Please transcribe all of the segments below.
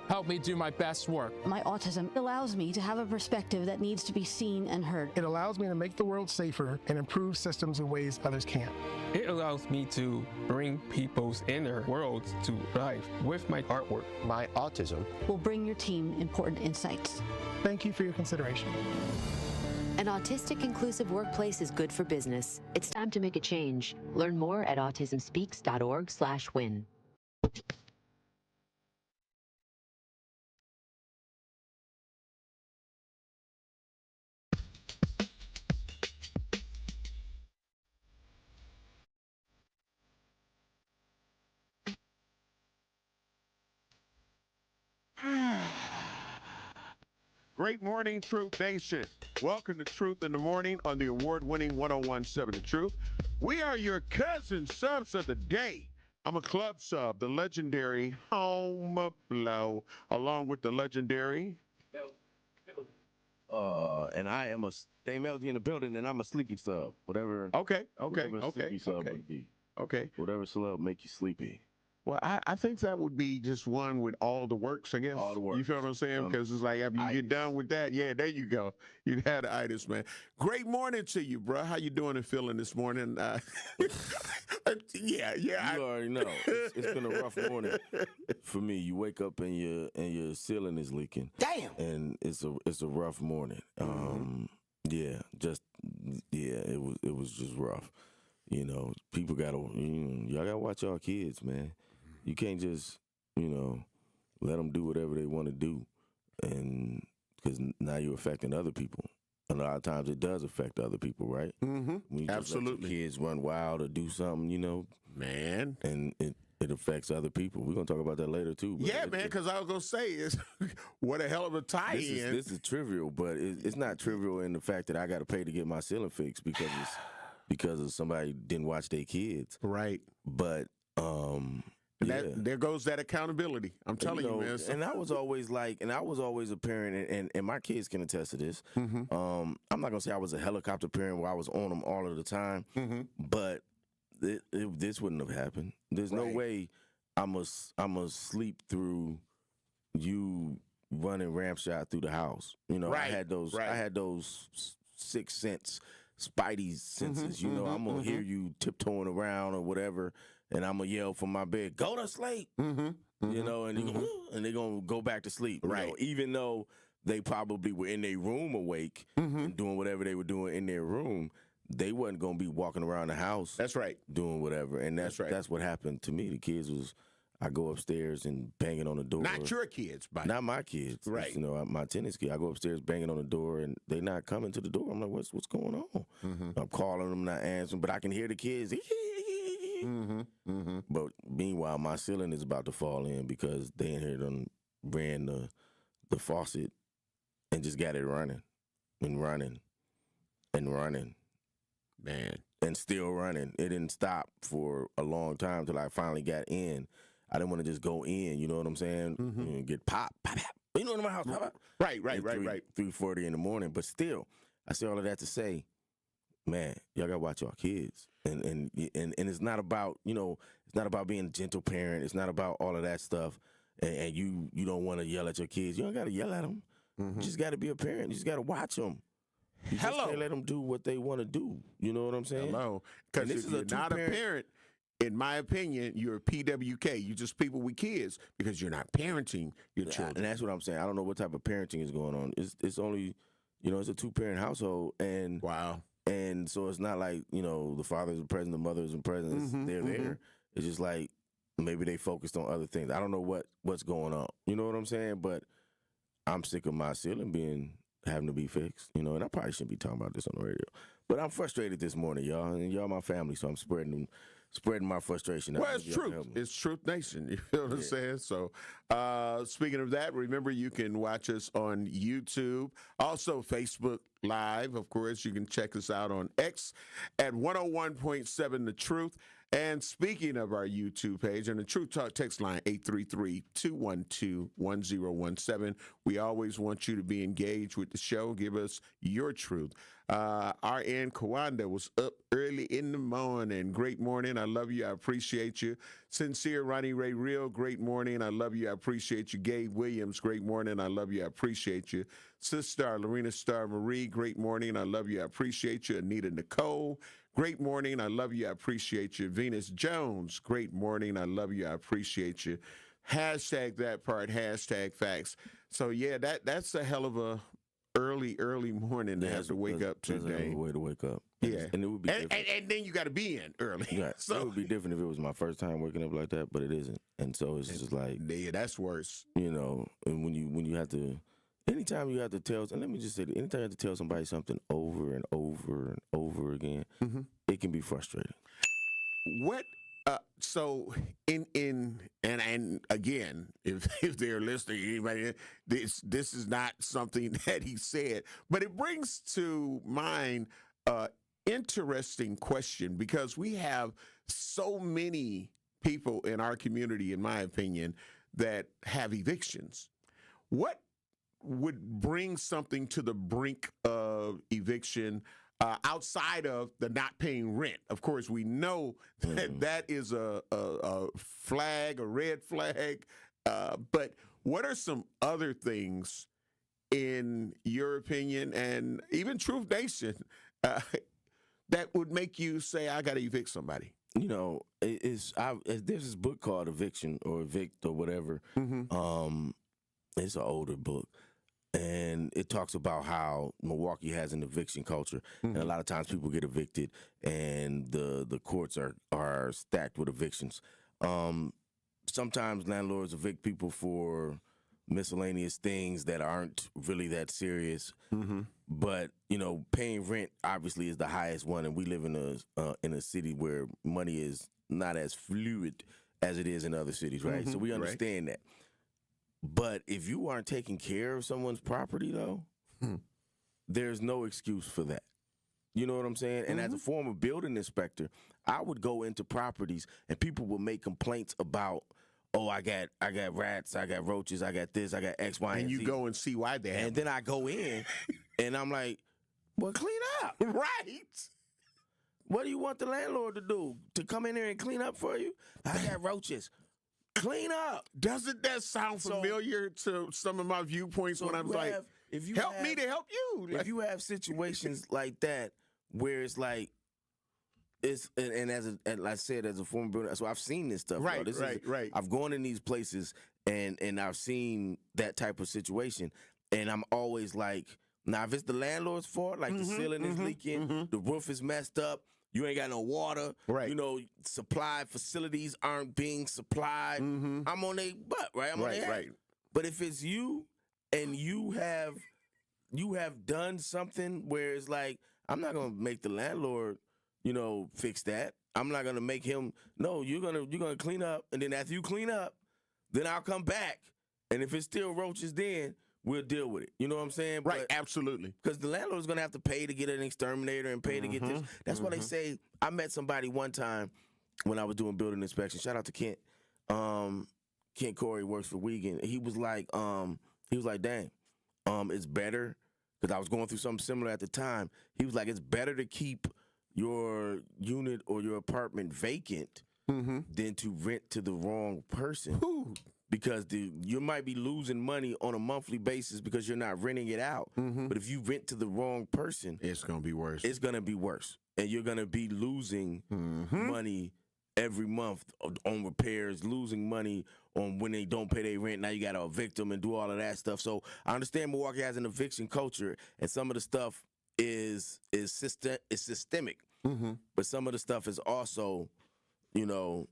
Help me do my best work. My autism allows me to have a perspective that needs to be seen and heard. It allows me to make the world safer and improve systems in ways others can't. It allows me to bring people's inner worlds to life with my artwork. My autism will bring your team important insights. Thank you for your consideration. An autistic inclusive workplace is good for business. It's time to make a change. Learn more at autismspeaks.org/win. Great morning, Truth Nation. Welcome to Truth in the Morning on the award-winning 101.7 The Truth. We are your cousin subs of the day. I'm a club sub, the legendary Home Blow, along with the legendary... and I am a Stay Melody in the building, and I'm a sleepy sub. Whatever. Okay. Sleepy sub would be. Okay. Whatever sub make you sleepy. Well, I think that would be just one with all the works, I guess. All the works. You feel what I'm saying? Because it's like after you get done with that, yeah, there you go. You had the itis, man. Great morning to you, bro. How you doing and feeling this morning? Yeah. You already know. It's been a rough morning for me. You wake up and your ceiling is leaking. Damn. And it's a rough morning. It was just rough. You know, people y'all gotta watch y'all kids, man. You can't just, let them do whatever they want to do, and because now you're affecting other people. A lot of times it does affect other people, right? Mm-hmm. When you just let your kids run wild or do something, man, and it affects other people. We're gonna talk about that later too. Yeah, man, because I was gonna say what a hell of a tie-in. This is trivial, but it's not trivial in the fact that I got to pay to get my ceiling fixed because of somebody didn't watch their kids, right? But there goes that accountability. I'm telling you, man. And I was always a parent, and my kids can attest to this. Mm-hmm. I'm not gonna say I was a helicopter parent where I was on them all of the time, but this wouldn't have happened. There's no way I'm a sleep through you running ramp shot through the house. I had those sixth sense, spidey senses. I'm gonna hear you tiptoeing around or whatever. And I'm going to yell from my bed, go to sleep, and they're going to go back to sleep. Right. Even though they probably were in their room awake and doing whatever they were doing in their room, they wasn't going to be walking around the house. That's right. Doing whatever. And that's what happened to me. The kids I go upstairs and banging on the door. Not your kids, but not my kids. Right. My tennis kid. I go upstairs banging on the door, and they not coming to the door. I'm like, what's going on? I'm calling them, not answering, but I can hear the kids. But meanwhile, my ceiling is about to fall in because they in here done ran the faucet and just got it running and running and running. Man. And still running. It didn't stop for a long time till I finally got in. I didn't want to just go in, you know what I'm saying? Get pop, pop, pop. You know, in my house, pop, pop. Right. 3:40 in the morning. But still, I say all of that to say, man, y'all gotta watch y'all kids, and it's not about it's not about being a gentle parent. It's not about all of that stuff. And you don't want to yell at your kids. You don't gotta yell at them. You just gotta be a parent. You just gotta watch them. You just can't let them do what they want to do. You know what I'm saying? Hello, because if you're not a parent, in my opinion, you're a PWK. You're just people with kids because you're not parenting your children. And that's what I'm saying. I don't know what type of parenting is going on. It's only it's a 2-parent household, and wow. And so it's not like, the father is present, the mother isn't present. They're there. It's just like maybe they focused on other things. I don't know what's going on. You know what I'm saying? But I'm sick of my ceiling having to be fixed. And I probably shouldn't be talking about this on the radio. But I'm frustrated this morning, y'all. And y'all my family, so I'm spreading my frustration. Well, it's truth. It's Truth Nation. You know what I'm saying? So, speaking of that, remember you can watch us on YouTube, also Facebook Live. Of course, you can check us out on X at 101.7 The Truth. And speaking of our YouTube page, and the Truth Talk text line 833-212-1017. We always want you to be engaged with the show. Give us your truth. RN Kawanda was up early in the morning. Great morning. I love you. I appreciate you. Sincere Ronnie Ray Real. Great morning. I love you. I appreciate you. Gabe Williams. Great morning. I love you. I appreciate you. Sister Lorena Star Marie. Great morning. I love you. I appreciate you. Anita Nicole. Great morning. I love you. I appreciate you. Venus Jones. Great morning. I love you. I appreciate you. Hashtag that part. Hashtag facts. So yeah, that's a hell of a early morning to have to wake up That's a hell today. of a way to wake up. Yeah, and it would be and then you got to be in early. yeah, So it would be different if it was my first time waking up like that, but it isn't. And so it's just like, yeah, that's worse. you know, and when you have to, anytime you have to tell, and let me just say, anytime you have to tell somebody something over and over and over again, it can be frustrating. What? So and again, if they're listening, anybody, this is not something that he said, but it brings to mind interesting question, because we have so many people in our community, in my opinion, that have evictions. What would bring something to the brink of eviction outside of the not paying rent? Of course, we know that that is a flag, a red flag. But what are some other things, in your opinion, and even Truth Nation, that would make you say, I got to evict somebody? You know, there's this book called Eviction or Evict or whatever. It's an older book. And it talks about how Milwaukee has an eviction culture, and a lot of times people get evicted, and the courts are stacked with evictions. Sometimes landlords evict people for miscellaneous things that aren't really that serious. But you know, paying rent obviously is the highest one, and we live in a city where money is not as fluid as it is in other cities, right? So we understand that. But if you aren't taking care of someone's property, though, there's no excuse for that. You know what I'm saying? And as a former building inspector, I would go into properties and people would make complaints about, oh, I got rats, I got roaches, I got this, I got X, Y, and And Z. you go and see why they have And then I go in and I'm like, well, clean up. right. What do you want the landlord to do? To come in there and clean up for you? I got roaches. Clean up. Doesn't that sound familiar to some of my viewpoints when I'm like, help me to help you? If you have situations like that where it's like, and as I said, as a former builder, so I've seen this stuff. Right, This is, right. I've gone in these places and I've seen that type of situation, and I'm always like, now if it's the landlord's fault, like the ceiling is leaking, the roof is messed up, you ain't got no water, Right. you know, supply facilities aren't being supplied, I'm on their butt, right? I'm on their right. head. But if it's you and you have done something where it's like, I'm not gonna make the landlord, you know, fix that. I'm not gonna make him. No, you're gonna clean up, and then after you clean up, then I'll come back, and if it's still roaches, then we'll deal with it. You know what I'm saying? Right, absolutely. Because the landlord's gonna have to pay to get an exterminator and pay to get this. That's why they say. I met somebody one time when I was doing building inspection. Shout out to Kent. Kent Corey works for Wiegand. He was like, dang, it's better, because I was going through something similar at the time. He was like, it's better to keep your unit or your apartment vacant than to rent to the wrong person. Because you might be losing money on a monthly basis because you're not renting it out. But if you rent to the wrong person, It's going to be worse. it's going to be worse. And you're going to be losing money every month on repairs, losing money on when they don't pay their rent. Now you got to evict them and do all of that stuff. So I understand Milwaukee has an eviction culture, and some of the stuff is systemic. But some of the stuff is also, you know,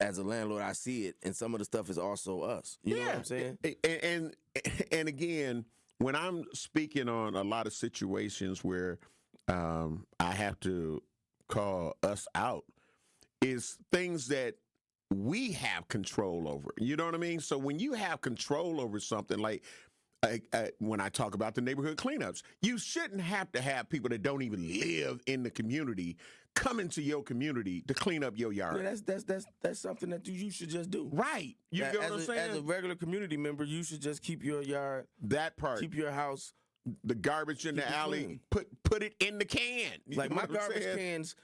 as a landlord, I see it, and some of the stuff is also us. You know what I'm saying? And again, when I'm speaking on a lot of situations where I have to call us out, is things that we have control over. You know what I mean? So when you have control over something, like when I talk about the neighborhood cleanups, you shouldn't have to have people that don't even live in the community come into your community to clean up your yard. Yeah, that's something that you should just do. Right. You get what I'm saying? As a regular community member, you should just keep your yard, that part. keep your house the garbage in the alley, clean. put it in the can. You Like know my what I'm garbage saying? cans,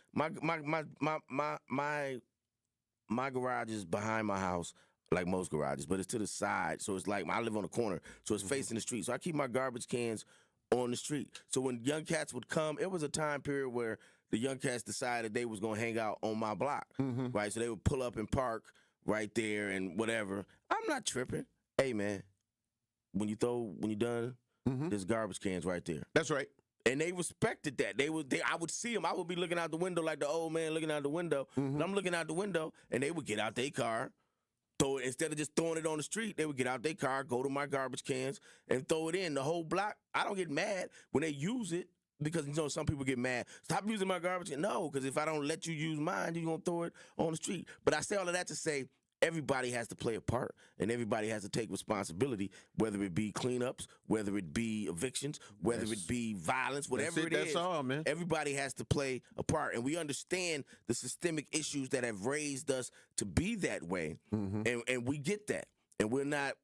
my garage is behind my house, like most garages, but it's to the side. So it's like I live on the corner, so it's facing the street. So I keep my garbage cans on the street. So when young cats would come, it was a time period where the young cats decided they was gonna hang out on my block, right? So they would pull up and park right there and whatever. I'm not tripping. Hey man, when you done, there's garbage cans right there. That's right. And they respected that. I would see them. I would be looking out the window like the old man looking out the window. And I'm looking out the window, and they would get out their car, throw it, instead of just throwing it on the street, they would get out their car, go to my garbage cans, and throw it in. The whole block, I don't get mad when they use it because, some people get mad. Stop using my garbage can. No, because if I don't let you use mine, you're going to throw it on the street. But I say all of that to say everybody has to play a part, and everybody has to take responsibility, whether it be cleanups, whether it be evictions, whether it be violence, whatever it is. That's all, man. Everybody has to play a part, and we understand the systemic issues that have raised us to be that way, and we get that, and I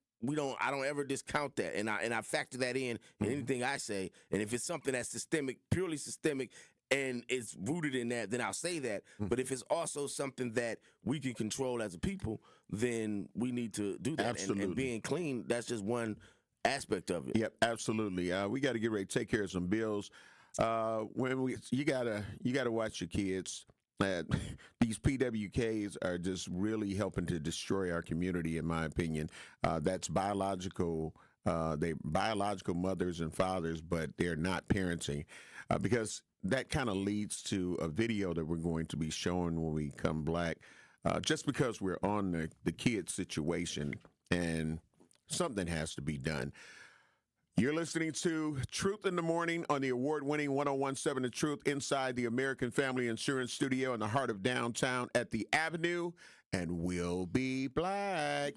don't ever discount that, and I factor that in anything I say, and if it's something that's systemic, purely systemic, and it's rooted in that, then I'll say that. But if it's also something that we can control as a people, then we need to do that. Absolutely. And being clean, that's just one aspect of it. Yep, absolutely. We got to get ready to take care of some bills. You gotta watch your kids. These PWKs are just really helping to destroy our community, in my opinion. That's biological. They biological mothers and fathers, but they're not parenting, because that kind of leads to a video that we're going to be showing when we come back. Just because we're on the kid situation, and something has to be done. You're listening to Truth in the Morning on the award-winning 101.7 The Truth inside the American Family Insurance Studio in the heart of downtown at the Avenue, and we'll be back.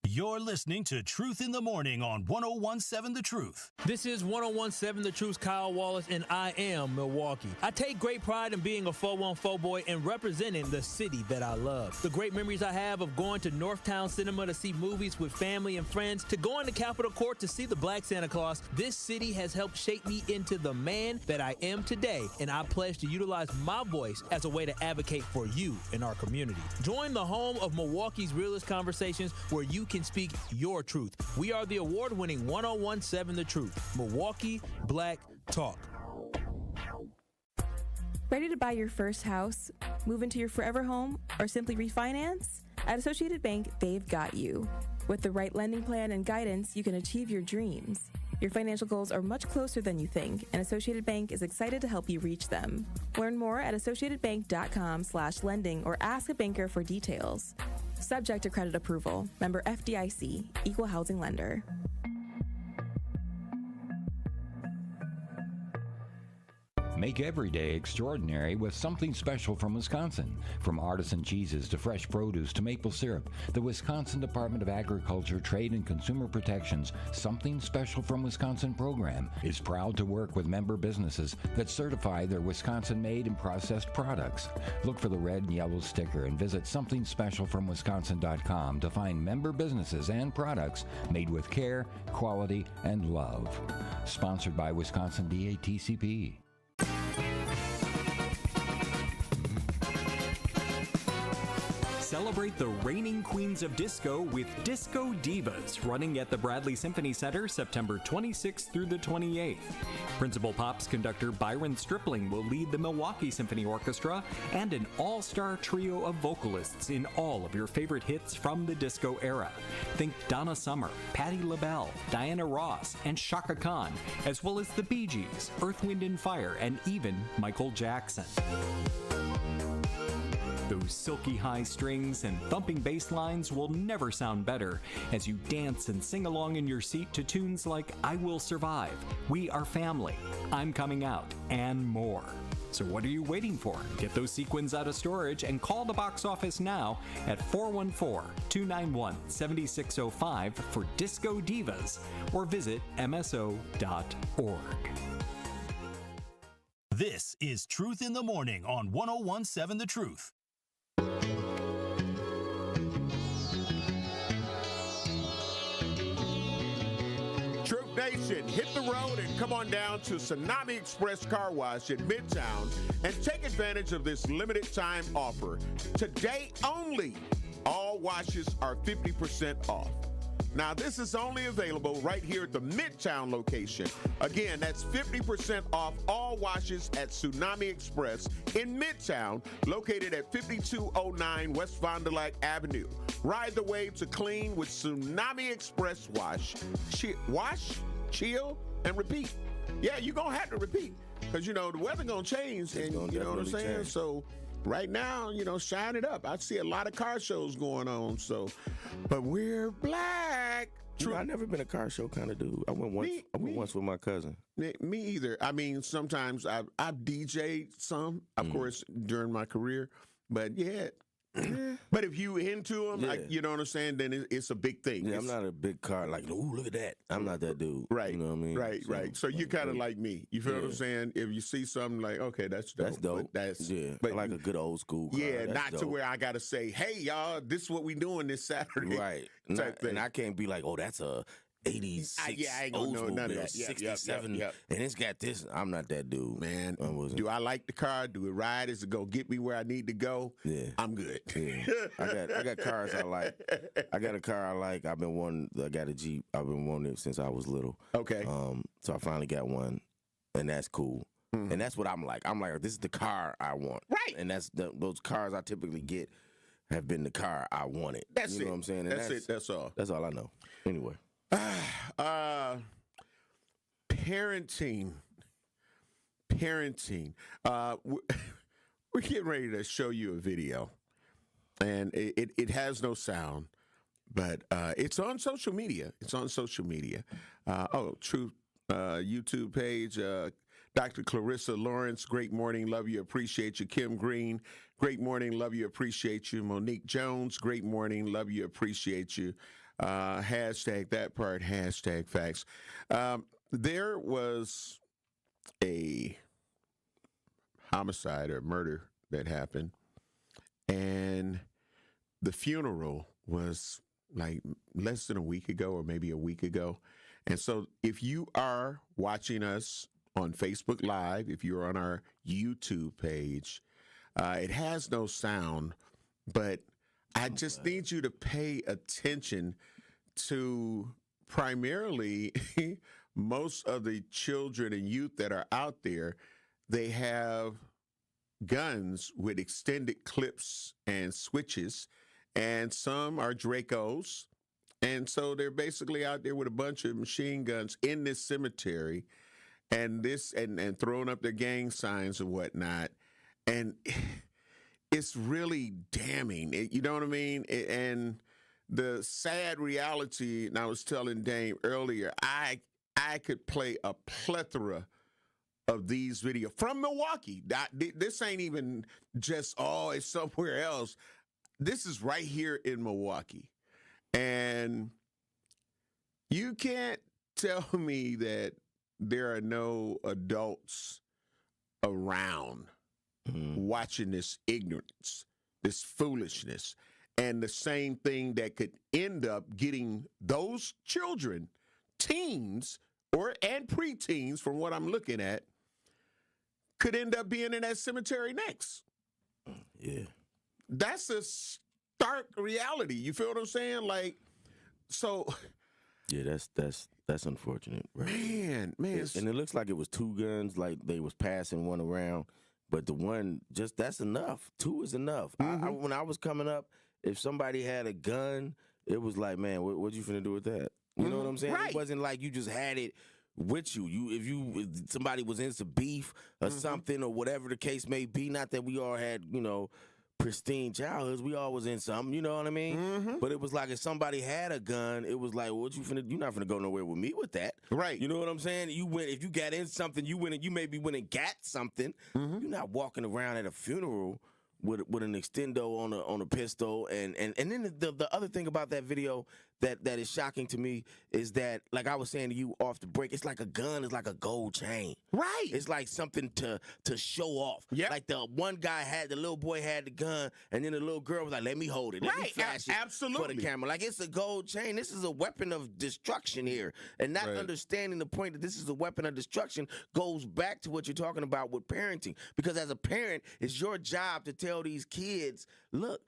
You're listening to Truth in the Morning on 101.7 The Truth. This is 101.7 The Truth's Kyle Wallace, and I am Milwaukee. I take great pride in being a 414 boy and representing the city that I love. The great memories I have of going to Northtown Cinema to see movies with family and friends, to going to Capitol Court to see the Black Santa Claus, this city has helped shape me into the man that I am today, and I pledge to utilize my voice as a way to advocate for you in our community. Join the home of Milwaukee's realest conversations, where you can speak your truth. We are the award-winning 101.7 The Truth, Milwaukee Black Talk. Ready to buy your first house, move into your forever home, or simply refinance? At Associated Bank, they've got you. With the right lending plan and guidance, you can achieve your dreams. Your financial goals are much closer than you think, and Associated Bank is excited to help you reach them. Learn more at associatedbank.com/lending or ask a banker for details. Subject to credit approval. Member FDIC. Equal housing lender. Make every day extraordinary with something special from Wisconsin. From artisan cheeses to fresh produce to maple syrup, the Wisconsin Department of Agriculture, Trade and Consumer Protection's Something Special from Wisconsin program is proud to work with member businesses that certify their Wisconsin-made and processed products. Look for the red and yellow sticker and visit somethingspecialfromwisconsin.com to find member businesses and products made with care, quality, and love. Sponsored by Wisconsin DATCP. Celebrate the reigning queens of disco with Disco Divas, running at the Bradley Symphony Center September 26th through the 28th. Principal Pops conductor Byron Stripling will lead the Milwaukee Symphony Orchestra and an all-star trio of vocalists in all of your favorite hits from the disco era. Think Donna Summer, Patti LaBelle, Diana Ross, and Chaka Khan, as well as the Bee Gees, Earth, Wind & Fire, and even Michael Jackson. Those silky high strings and thumping bass lines will never sound better as you dance and sing along in your seat to tunes like I Will Survive, We Are Family, I'm Coming Out, and more. So what are you waiting for? Get those sequins out of storage and call the box office now at 414-291-7605 for Disco Divas, or visit mso.org. This is Truth in the Morning on 101.7 The Truth. Troop Nation, hit the road and come on down to Tsunami Express Car Wash in Midtown and take advantage of this limited time offer. Today only, all washes are 50% off. Now, this is only available right here at the Midtown location. Again, that's 50% off all washes at Tsunami Express in Midtown, located at 5209 West Fond du Lac Avenue. Ride the wave to clean with Tsunami Express Wash. Wash, chill, and repeat. Yeah, you're going to have to repeat because, you know, the weather going to change. And you know what I'm saying? Change. So right now, you know, shine it up. I see a lot of car shows going on. So, but we're black. You know, I've never been a car show kind of dude. I went once with my cousin. Me either. I mean, sometimes I've DJ'd some, of course, during my career. But yeah. But if you into them, like, you know what I'm saying, then it's a big thing. Yeah, I'm not a big car, like, ooh, look at that. I'm not that dude. Right. You know what I mean? Right. So you kind of like me. You feel what I'm saying? If you see something like, okay, that's dope. That's dope. But I like a good old school car. Yeah, that's not dope. to where I got to say, hey, y'all, this is what we doing this Saturday. Right. Type thing. And I can't be like, oh, that's a 86 I ain't gonna know none of that. 67, Yep. and it's got this. I'm not that dude. Man, do I like the car? Do it ride? Is it gonna get me where I need to go? Yeah. I'm good. Yeah. I got cars I like. I got a car I like. I got a Jeep. I've been wanting it since I was little. Okay. So I finally got one, and that's cool. And that's what I'm like. I'm like, this is the car I want. Right. And that's those cars I typically get have been the car I wanted. That's you know what I'm saying? And that's it. That's all. That's all I know. Anyway. Parenting. We're getting ready to show you a video, and it has no sound, but it's on social media. Truth YouTube page. Dr. Clarissa Lawrence, great morning, love you, appreciate you. Kim Green, great morning, love you, appreciate you. Monique Jones, great morning, love you, appreciate you. Hashtag that part, hashtag facts. There was a homicide or murder that happened, and the funeral was like less than a week ago or maybe a week ago. And so if you are watching us on Facebook Live, if you're on our YouTube page, it has no sound, but I just need you to pay attention to primarily most of the children and youth that are out there. They have guns with extended clips and switches, and some are Dracos. And so they're basically out there with a bunch of machine guns in this cemetery and throwing up their gang signs and whatnot. And it's really damning. You know what I mean? And the sad reality, and I was telling Dame earlier, I could play a plethora of these videos from Milwaukee. This ain't even just, it's somewhere else. This is right here in Milwaukee. And you can't tell me that there are no adults around watching this ignorance, this foolishness, and the same thing that could end up getting those children, teens and preteens, from what I'm looking at, could end up being in that cemetery next. Yeah. That's a stark reality. You feel what I'm saying? Like, so. Yeah, that's unfortunate. Right? Man. And it looks like it was two guns, like they was passing one around. But the one, that's enough. Two is enough. Mm-hmm. When I was coming up, if somebody had a gun, it was like, man, what you finna do with that? You know what I'm saying? Right. It wasn't like you just had it with you. If somebody was in some beef or something or whatever the case may be, not that we all had, pristine childhoods, we all was in something, you know what I mean? But it was like if somebody had a gun, it was like, what you finna? You're not finna go nowhere with me with that, right? You know what I'm saying? If you got in something, you maybe went and got something. You're not walking around at a funeral with an extendo on a pistol, and then the other thing about that video that is shocking to me is that, like I was saying to you off the break, it's like a gun is like a gold chain. Right. It's like something to show off. Yeah. Like the little boy had the gun, and then the little girl was like, let me hold it. Let me flash it Absolutely. for the camera. Like, it's a gold chain. This is a weapon of destruction here. And not understanding the point that this is a weapon of destruction goes back to what you're talking about with parenting. Because as a parent, it's your job to tell these kids, look,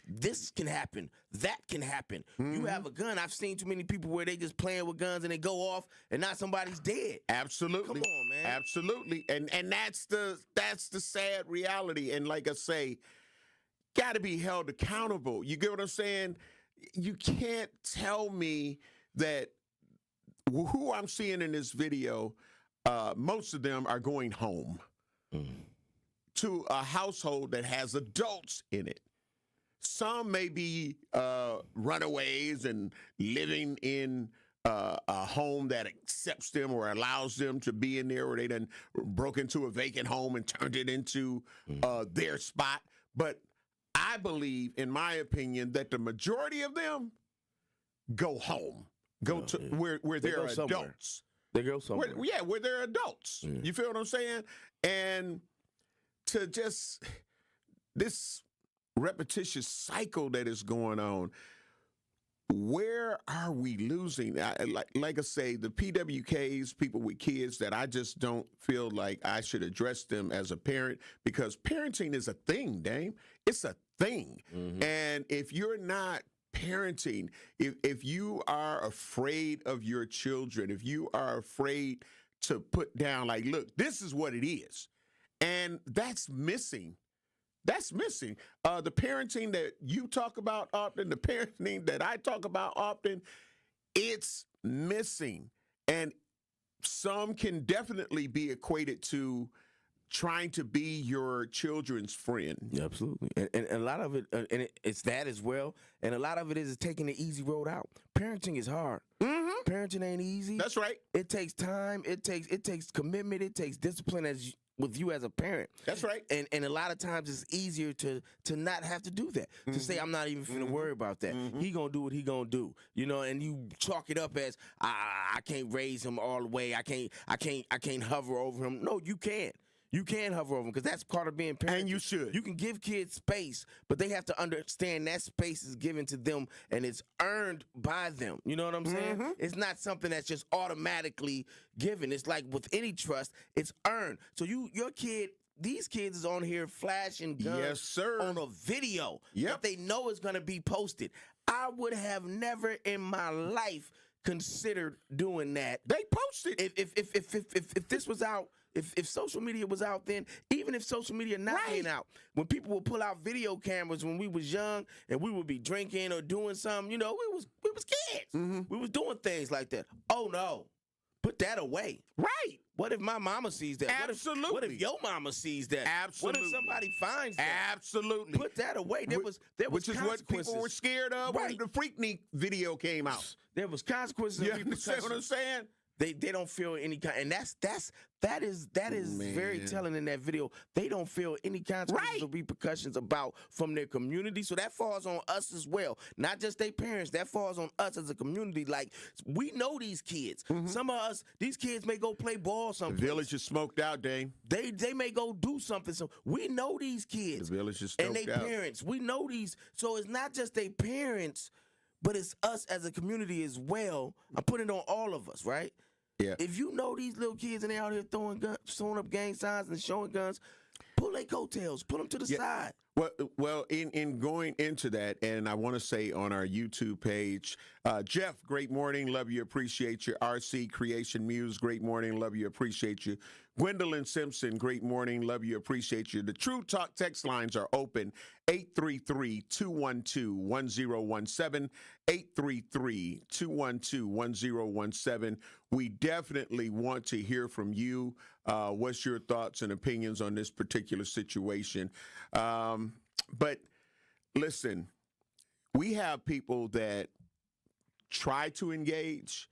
this can happen. That can happen. You have a gun. I've seen too many people where they just playing with guns and they go off and now somebody's dead. Absolutely. Come on, man. Absolutely. And that's the sad reality. And like I say, got to be held accountable. You get what I'm saying? You can't tell me that who I'm seeing in this video, most of them are going home to a household that has adults in it. Some may be runaways and living in a home that accepts them or allows them to be in there, or they done broke into a vacant home and turned it into their spot. But I believe, in my opinion, that the majority of them go home, go to where they're adults. They go somewhere. Where they're adults. Yeah. You feel what I'm saying? And to just this repetitious cycle that is going on, where are we losing? Like I say, the PWKs, people with kids, that I just don't feel like I should address them as a parent, because parenting is a thing, Dame. It's a thing. And if you're not parenting, if you are afraid of your children, if you are afraid to put down, like, look, this is what it is, and that's missing. That's missing. The parenting that you talk about often, the parenting that I talk about often, it's missing. And some can definitely be equated to trying to be your children's friend. Yeah, absolutely. And a lot of it, it's that as well. And a lot of it is taking the easy road out. Parenting is hard. Parenting ain't easy. That's right. It takes time. It takes commitment. It takes discipline with you as a parent. That's right. And a lot of times it's easier to not have to do that. To say, I'm not even finna worry about that. He gonna do what he gonna do. You know, and you chalk it up as I can't raise him all the way. I can't hover over him. No, you can't. You can hover over them, because that's part of being parent. And you should. You can give kids space, but they have to understand that space is given to them and it's earned by them. You know what I'm saying? It's not something that's just automatically given. It's like with any trust, it's earned. So your kid, these kids is on here flashing guns, yes, sir, on a video that they know is going to be posted. I would have never in my life considered doing that. They posted. If this was out, if social media was out then, even if social media not being out, when people would pull out video cameras when we was young and we would be drinking or doing something, you know, we was kids. We was doing things like that. Oh no, put that away. Right. What if my mama sees that? Absolutely. What if your mama sees that? Absolutely. What if somebody finds that? Absolutely. Put that away. There was which is what people were scared of when the Freaknik video came out. There was consequences. You understand what I'm saying? They don't feel any kind, and that is very telling in that video. They don't feel any consequences or repercussions from their community. So that falls on us as well, not just their parents. That falls on us as a community. Like, we know these kids. Some of us, these kids may go play ball someplace. The village is smoked out, Dame. They may go do something. So we know these kids. The village is stoked out. And their parents. We know these. So it's not just their parents, but it's us as a community as well. I'm putting it on all of us, right? Yeah. If you know these little kids and they out here throwing up gang signs and showing guns, pull their coattails, pull them to the side. Well, in going into that, and I want to say on our YouTube page, Jeff, great morning, love you, appreciate you. RC Creation Muse, great morning, love you, appreciate you. Gwendolyn Simpson, great morning, love you, appreciate you. The True Talk text lines are open, 833-212-1017, 833-212-1017. We definitely want to hear from you. What's your thoughts and opinions on this particular situation? But listen, we have people that try to engage,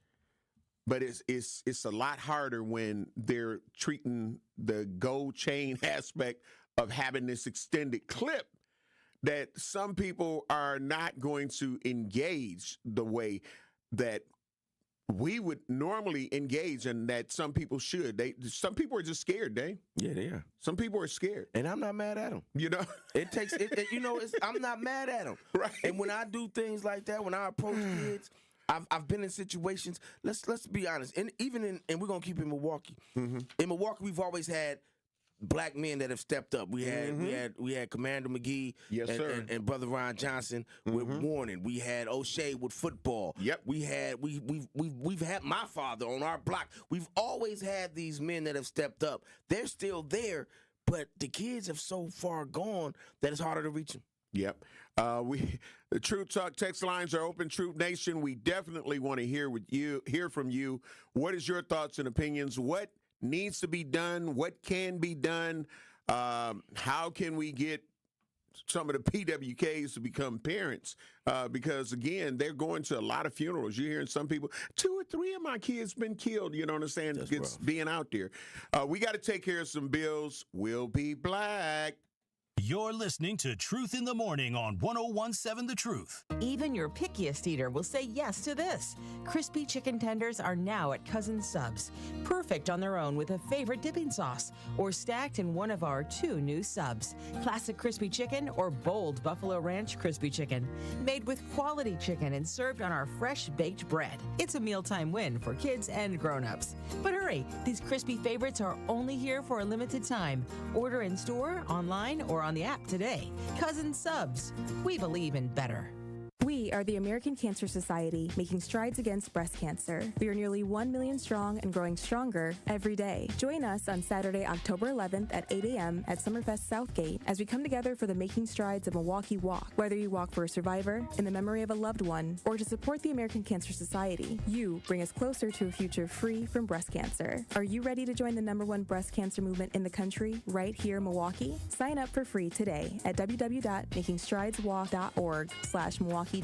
but it's a lot harder when they're treating the gold chain aspect of having this extended clip that some people are not going to engage the way that we would normally engage, and that some people should. Some people are just scared, Dave. Yeah, they are. Some people are scared, and I'm not mad at them. You know, I'm not mad at them. Right. And when I do things like that, when I approach kids, I've been in situations. Let's be honest, and we're gonna keep it in Milwaukee. Mm-hmm. In Milwaukee, we've always had black men that have stepped up. We had Commander McGee, yes, sir, and Brother Ron Johnson with warning. We had O'Shea with football. Yep. We've had my father on our block. We've always had these men that have stepped up. They're still there, but the kids have so far gone that it's harder to reach them. Yep. The Truth Talk text lines are open. Truth Nation, we definitely want to hear from you. What is your thoughts and opinions? What needs to be done? What can be done? How can we get some of the PWKs to become parents? Because, again, they're going to a lot of funerals. You're hearing some people, 2 or 3 of my kids been killed. You know what I'm saying? It's being out there. We got to take care of some bills. We'll be black. You're listening to Truth in the Morning on 101.7 The Truth. Even your pickiest eater will say yes to this. Crispy chicken tenders are now at Cousin Subs. Perfect on their own with a favorite dipping sauce, or stacked in one of our 2 new subs. Classic crispy chicken or bold Buffalo Ranch crispy chicken. Made with quality chicken and served on our fresh baked bread. It's a mealtime win for kids and grown-ups. But hurry, these crispy favorites are only here for a limited time. Order in store, online, or on the app today. Cousin Subs. We believe in better. We are the American Cancer Society, making strides against breast cancer. We are nearly 1 million strong and growing stronger every day. Join us on Saturday, October 11th at 8 a.m. at Summerfest Southgate as we come together for the Making Strides of Milwaukee Walk. Whether you walk for a survivor, in the memory of a loved one, or to support the American Cancer Society, you bring us closer to a future free from breast cancer. Are you ready to join the #1 breast cancer movement in the country right here in Milwaukee? Sign up for free today at www.makingstrideswalk.org/MilwaukeeWI.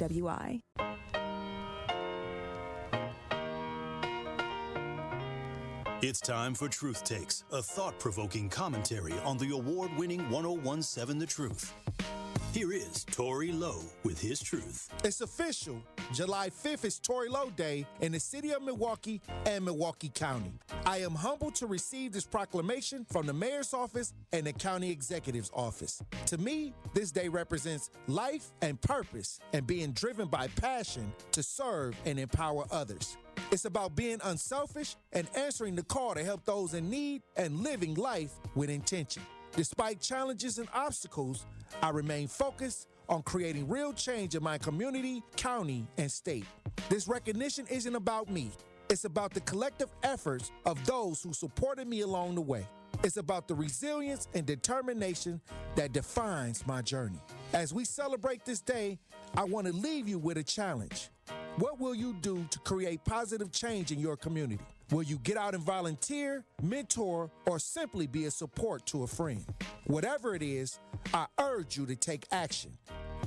It's time for Truth Takes, a thought-provoking commentary on the award-winning 101.7 The Truth. Here is Tory Lowe with his truth. It's official. July 5th is Tory Lowe Day in the city of Milwaukee and Milwaukee County. I am humbled to receive this proclamation from the mayor's office and the county executive's office. To me, this day represents life and purpose and being driven by passion to serve and empower others. It's about being unselfish and answering the call to help those in need and living life with intention. Despite challenges and obstacles, I remain focused on creating real change in my community, county, and state. This recognition isn't about me. It's about the collective efforts of those who supported me along the way. It's about the resilience and determination that defines my journey. As we celebrate this day, I want to leave you with a challenge. What will you do to create positive change in your community? Will you get out and volunteer, mentor, or simply be a support to a friend? Whatever it is, I urge you to take action.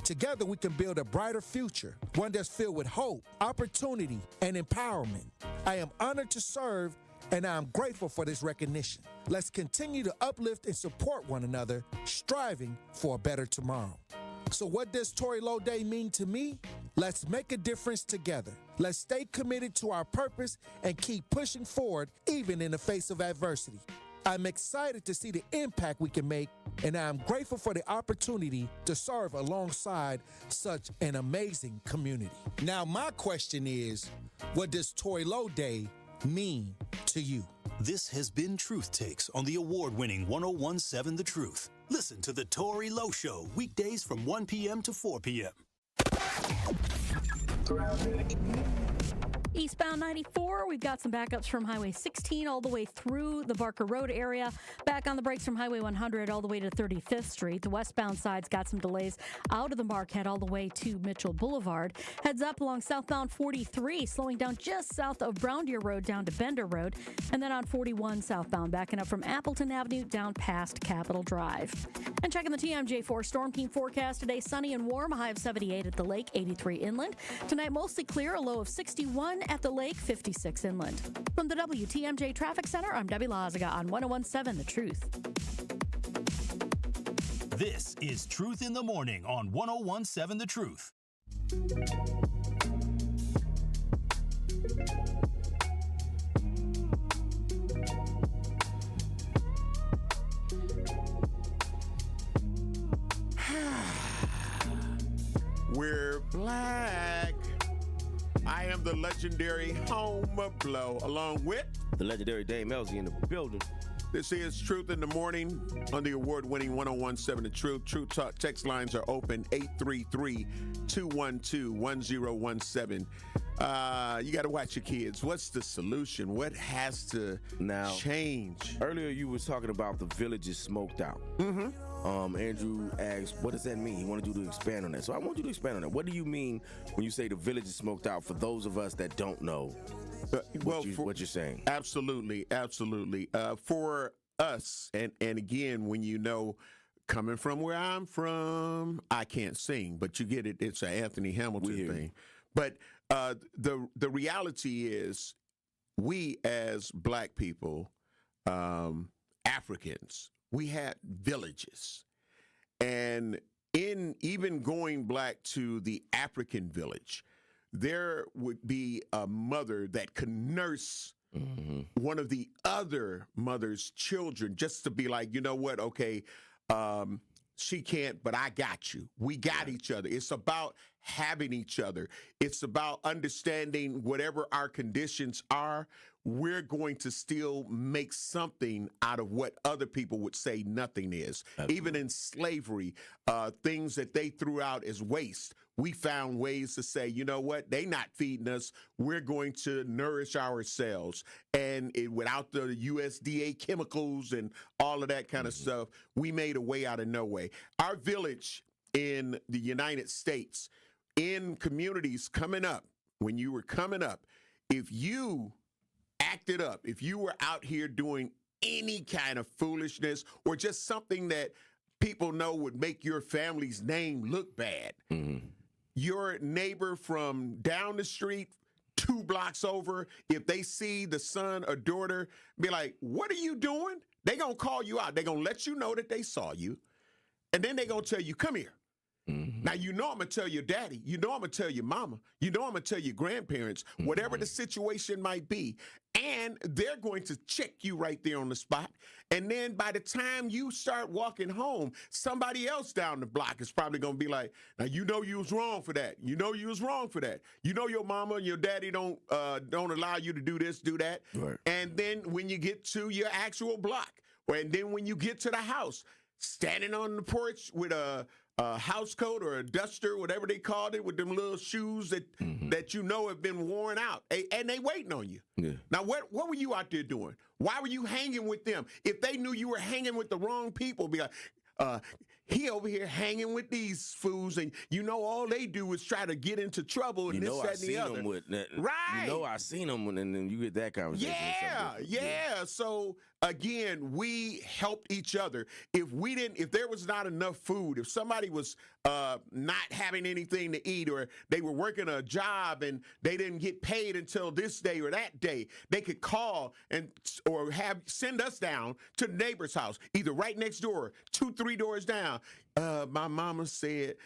Together we can build a brighter future, one that's filled with hope, opportunity, and empowerment. I am honored to serve, and I am grateful for this recognition. Let's continue to uplift and support one another, striving for a better tomorrow. So what does Tory Lowe Day mean to me? Let's make a difference together. Let's stay committed to our purpose and keep pushing forward even in the face of adversity. I'm excited to see the impact we can make, and I'm grateful for the opportunity to serve alongside such an amazing community. Now, my question is, what does Tory Lowe Day mean to you? This has been Truth Takes on the award-winning 101.7 The Truth. Listen to The Tory Lowe Show weekdays from 1 p.m. to 4 p.m. Eastbound 94, we've got some backups from Highway 16 all the way through the Barker Road area. Back on the brakes from Highway 100 all the way to 35th Street. The westbound side's got some delays out of the Marquette all the way to Mitchell Boulevard. Heads up along southbound 43, slowing down just south of Brown Deer Road down to Bender Road. And then on 41 southbound, backing up from Appleton Avenue down past Capitol Drive. And checking the TMJ4 Storm Team forecast today, sunny and warm, a high of 78 at the lake, 83 inland. Tonight, mostly clear, a low of 61 at the lake, 56 inland. From the WTMJ Traffic Center, I'm Debbie Lazaga on 101.7 The Truth. This is Truth in the Morning on 101.7 The Truth. We're black. I am the legendary Home Blow, along with the legendary Dame Elsie in the building. This is Truth in the Morning on the award-winning 101.7 The Truth. Truth Talk text lines are open, 833-212-1017. You got to watch your kids. What's the solution? What has to change? Earlier you was talking about the village is smoked out. Mm-hmm. Andrew asked, what does that mean? He wanted you to expand on that. So I want you to expand on that. What do you mean when you say the village is smoked out for those of us that don't know what you're saying? Absolutely. For us, and again, when you know, coming from where I'm from, I can't sing, but you get it. It's an Anthony Hamilton thing. But the reality is, we as black people, Africans, we had villages. And in even going back to the African village, there would be a mother that could nurse one of the other mother's children, just to be like, you know what, okay, she can't, but I got you. We got each other. It's about having each other. It's about understanding whatever our conditions are, we're going to still make something out of what other people would say nothing is. Absolutely. Even in slavery, things that they threw out as waste, we found ways to say, you know what, they not feeding us. We're going to nourish ourselves. And without the USDA chemicals and all of that kind of stuff, we made a way out of no way. Our village in the United States, in communities coming up, when you were coming up, if you acted up, if you were out here doing any kind of foolishness or just something that people know would make your family's name look bad, your neighbor from down the street, 2 blocks over, if they see the son or daughter, be like, what are you doing? They gonna call you out. They gonna let you know that they saw you. And then they gonna tell you, come here. Now, you know I'm going to tell your daddy. You know I'm going to tell your mama. You know I'm going to tell your grandparents, whatever the situation might be. And they're going to check you right there on the spot. And then by the time you start walking home, somebody else down the block is probably going to be like, now, you know you was wrong for that. You know you was wrong for that. You know your mama and your daddy don't allow you to do this, do that. Right. And then when you get to your actual block, and then when you get to the house, standing on the porch with a house coat or a duster, whatever they called it, with them little shoes that you know have been worn out, and they waiting on you. Yeah. Now, what were you out there doing? Why were you hanging with them? If they knew you were hanging with the wrong people, be like, he over here hanging with these fools, and you know all they do is try to get into trouble and this, that, and the other. Right. You know I seen them, and then you get that conversation. Yeah. So again, we helped each other. If there was not enough food, if somebody was not having anything to eat, or they were working a job and they didn't get paid until this day or that day, they could call or send us down to the neighbor's house, either right next door, 2-3 doors down. My mama said,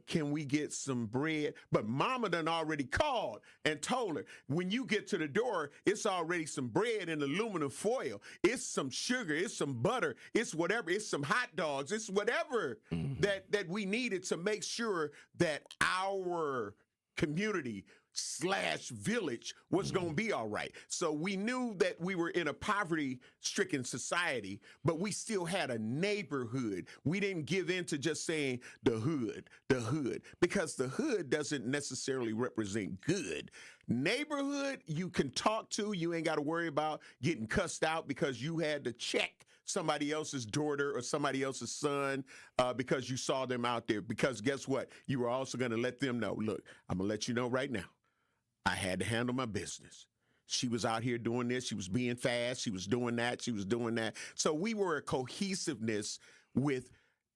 can we get some bread? But mama done already called and told her, when you get to the door, it's already some bread in aluminum foil. It's some sugar. It's some butter. It's whatever. It's some hot dogs. It's whatever that we needed to make sure that our community / village was going to be all right. So we knew that we were in a poverty-stricken society, but we still had a neighborhood. We didn't give in to just saying the hood, because the hood doesn't necessarily represent good. Neighborhood, you can talk to. You ain't got to worry about getting cussed out because you had to check somebody else's daughter or somebody else's son because you saw them out there. Because guess what? You were also going to let them know, look, I'm going to let you know right now, I had to handle my business. She was out here doing this. She was being fast. She was doing that. She was doing that. So we were a cohesiveness with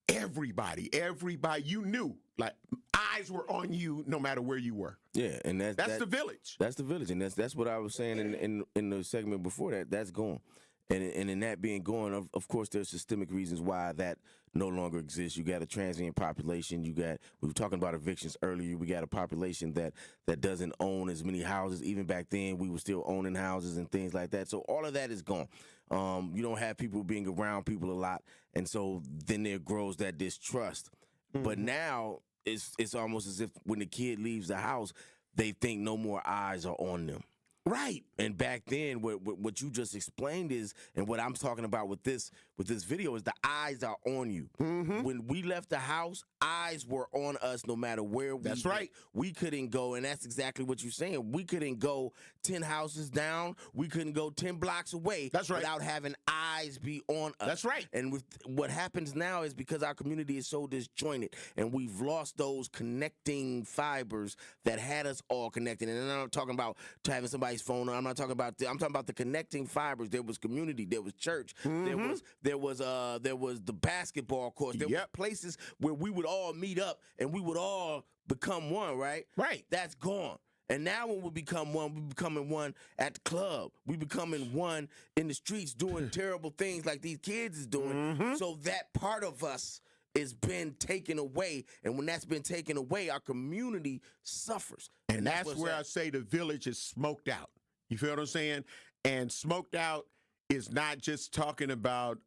everybody. Everybody, you knew, like, eyes were on you no matter where you were. Yeah, and that's the village. That's the village, and that's what I was saying in the segment before that. That's gone. And in that being gone, of course, there's systemic reasons why that no longer exists. You got a transient population. We were talking about evictions earlier. We got a population that doesn't own as many houses. Even back then, we were still owning houses and things like that. So all of that is gone. You don't have people being around people a lot. And so then there grows that distrust. But now it's almost as if when the kid leaves the house, they think no more eyes are on them. Right. And back then, what you just explained is, and what I'm talking about with this video is the eyes are on you. When we left the house, eyes were on us no matter where we went. That's right. We couldn't go, and that's exactly what you're saying. We couldn't go 10 houses down. We couldn't go 10 blocks away. That's right. Without having eyes be on us. That's right. And with what happens now is because our community is so disjointed, and we've lost those connecting fibers that had us all connected. And I'm not talking about having somebody's phone. I'm not talking about. I'm talking about the connecting fibers. There was community. There was church. There was the basketball courts. There were places where we would all meet up and we would all become one. Right. Right. That's gone. And now when we become one, we becoming one at the club. We becoming one in the streets doing terrible things like these kids is doing. So that part of us has been taken away. And when that's been taken away, our community suffers. And that's where I say the village is smoked out. You feel what I'm saying? And smoked out is not just talking about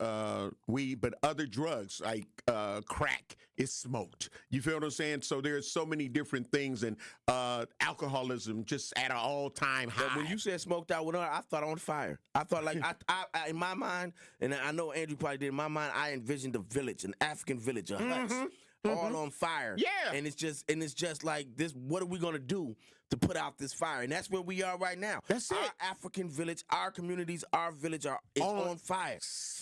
weed, but other drugs like crack is smoked. You feel what I'm saying? So there's so many different things, and alcoholism just at an all-time high. But when you said smoked out, I thought on fire. I thought like I in my mind, and I know Andrew probably did. In my mind, I envisioned a village, an African village, a huts, all on fire. Yeah, and it's just like this. What are we gonna do to put out this fire? And that's where we are right now. That's our African village, our communities, our village is on fire.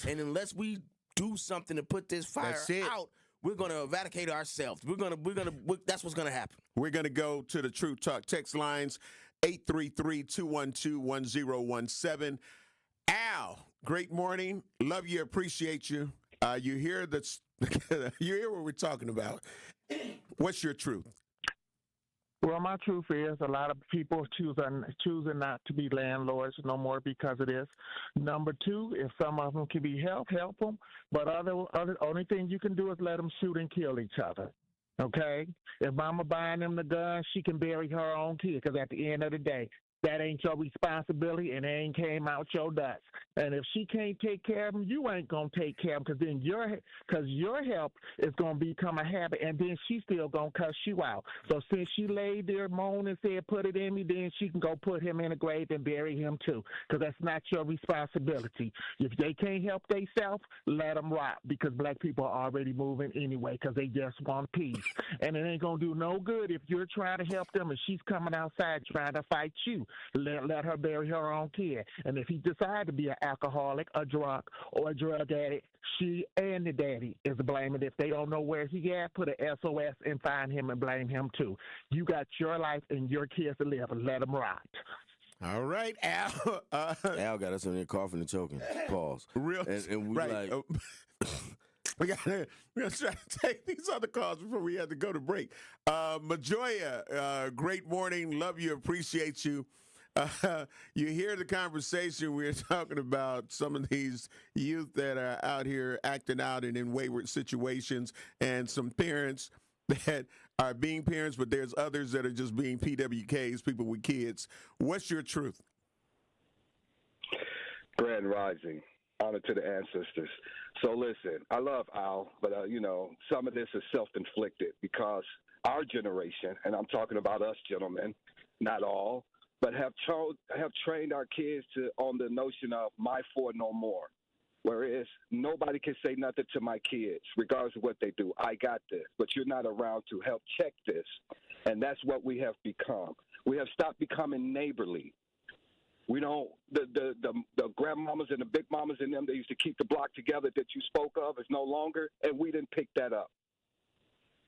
And unless we do something to put this fire out, we're gonna eradicate ourselves. That's what's gonna happen. We're gonna go to the True Talk text lines, 833-212-1017. Al, great morning. Love you, appreciate you. You hear you hear what we're talking about. What's your truth? Well, my truth is a lot of people choosing not to be landlords no more because of this. Number two, if some of them can be help them. But only thing you can do is let them shoot and kill each other. Okay? If mama buying them the gun, she can bury her own kid, because at the end of the day, that ain't your responsibility, and it ain't came out your nuts. And if she can't take care of them, you ain't going to take care of them, because your help is going to become a habit, and then she still going to cuss you out. So since she laid there, moaned, and said, put it in me, then she can go put him in a grave and bury him too, because that's not your responsibility. If they can't help themselves, let them rot, because black people are already moving anyway, because they just want peace. And it ain't going to do no good if you're trying to help them and she's coming outside trying to fight you. Let her bury her own kid. And if he decides to be an alcoholic, a drunk, or a drug addict, she and the daddy is blaming. If they don't know where he at, put an SOS and find him and blame him too. You got your life and your kids to live, and let them rot. All right, Al. Al got us in there coughing and choking. Pause. Real. And we right. We're gonna try to take these other calls before we have to go to break. Majoya, great morning. Love you. Appreciate you. You hear the conversation. We're talking about some of these youth that are out here acting out and in wayward situations, and some parents that are being parents, but there's others that are just being PWKs, people with kids. What's your truth? Grand Rising. Honor to the ancestors. So listen, I love Al, but some of this is self-inflicted because our generation, and I'm talking about us gentlemen, not all, but have trained our kids on the notion of my for no more. Whereas nobody can say nothing to my kids, regardless of what they do. I got this, but you're not around to help check this. And that's what we have become. We have stopped becoming neighborly. We don't, the grandmamas and the big mamas and them that used to keep the block together that you spoke of is no longer, and we didn't pick that up.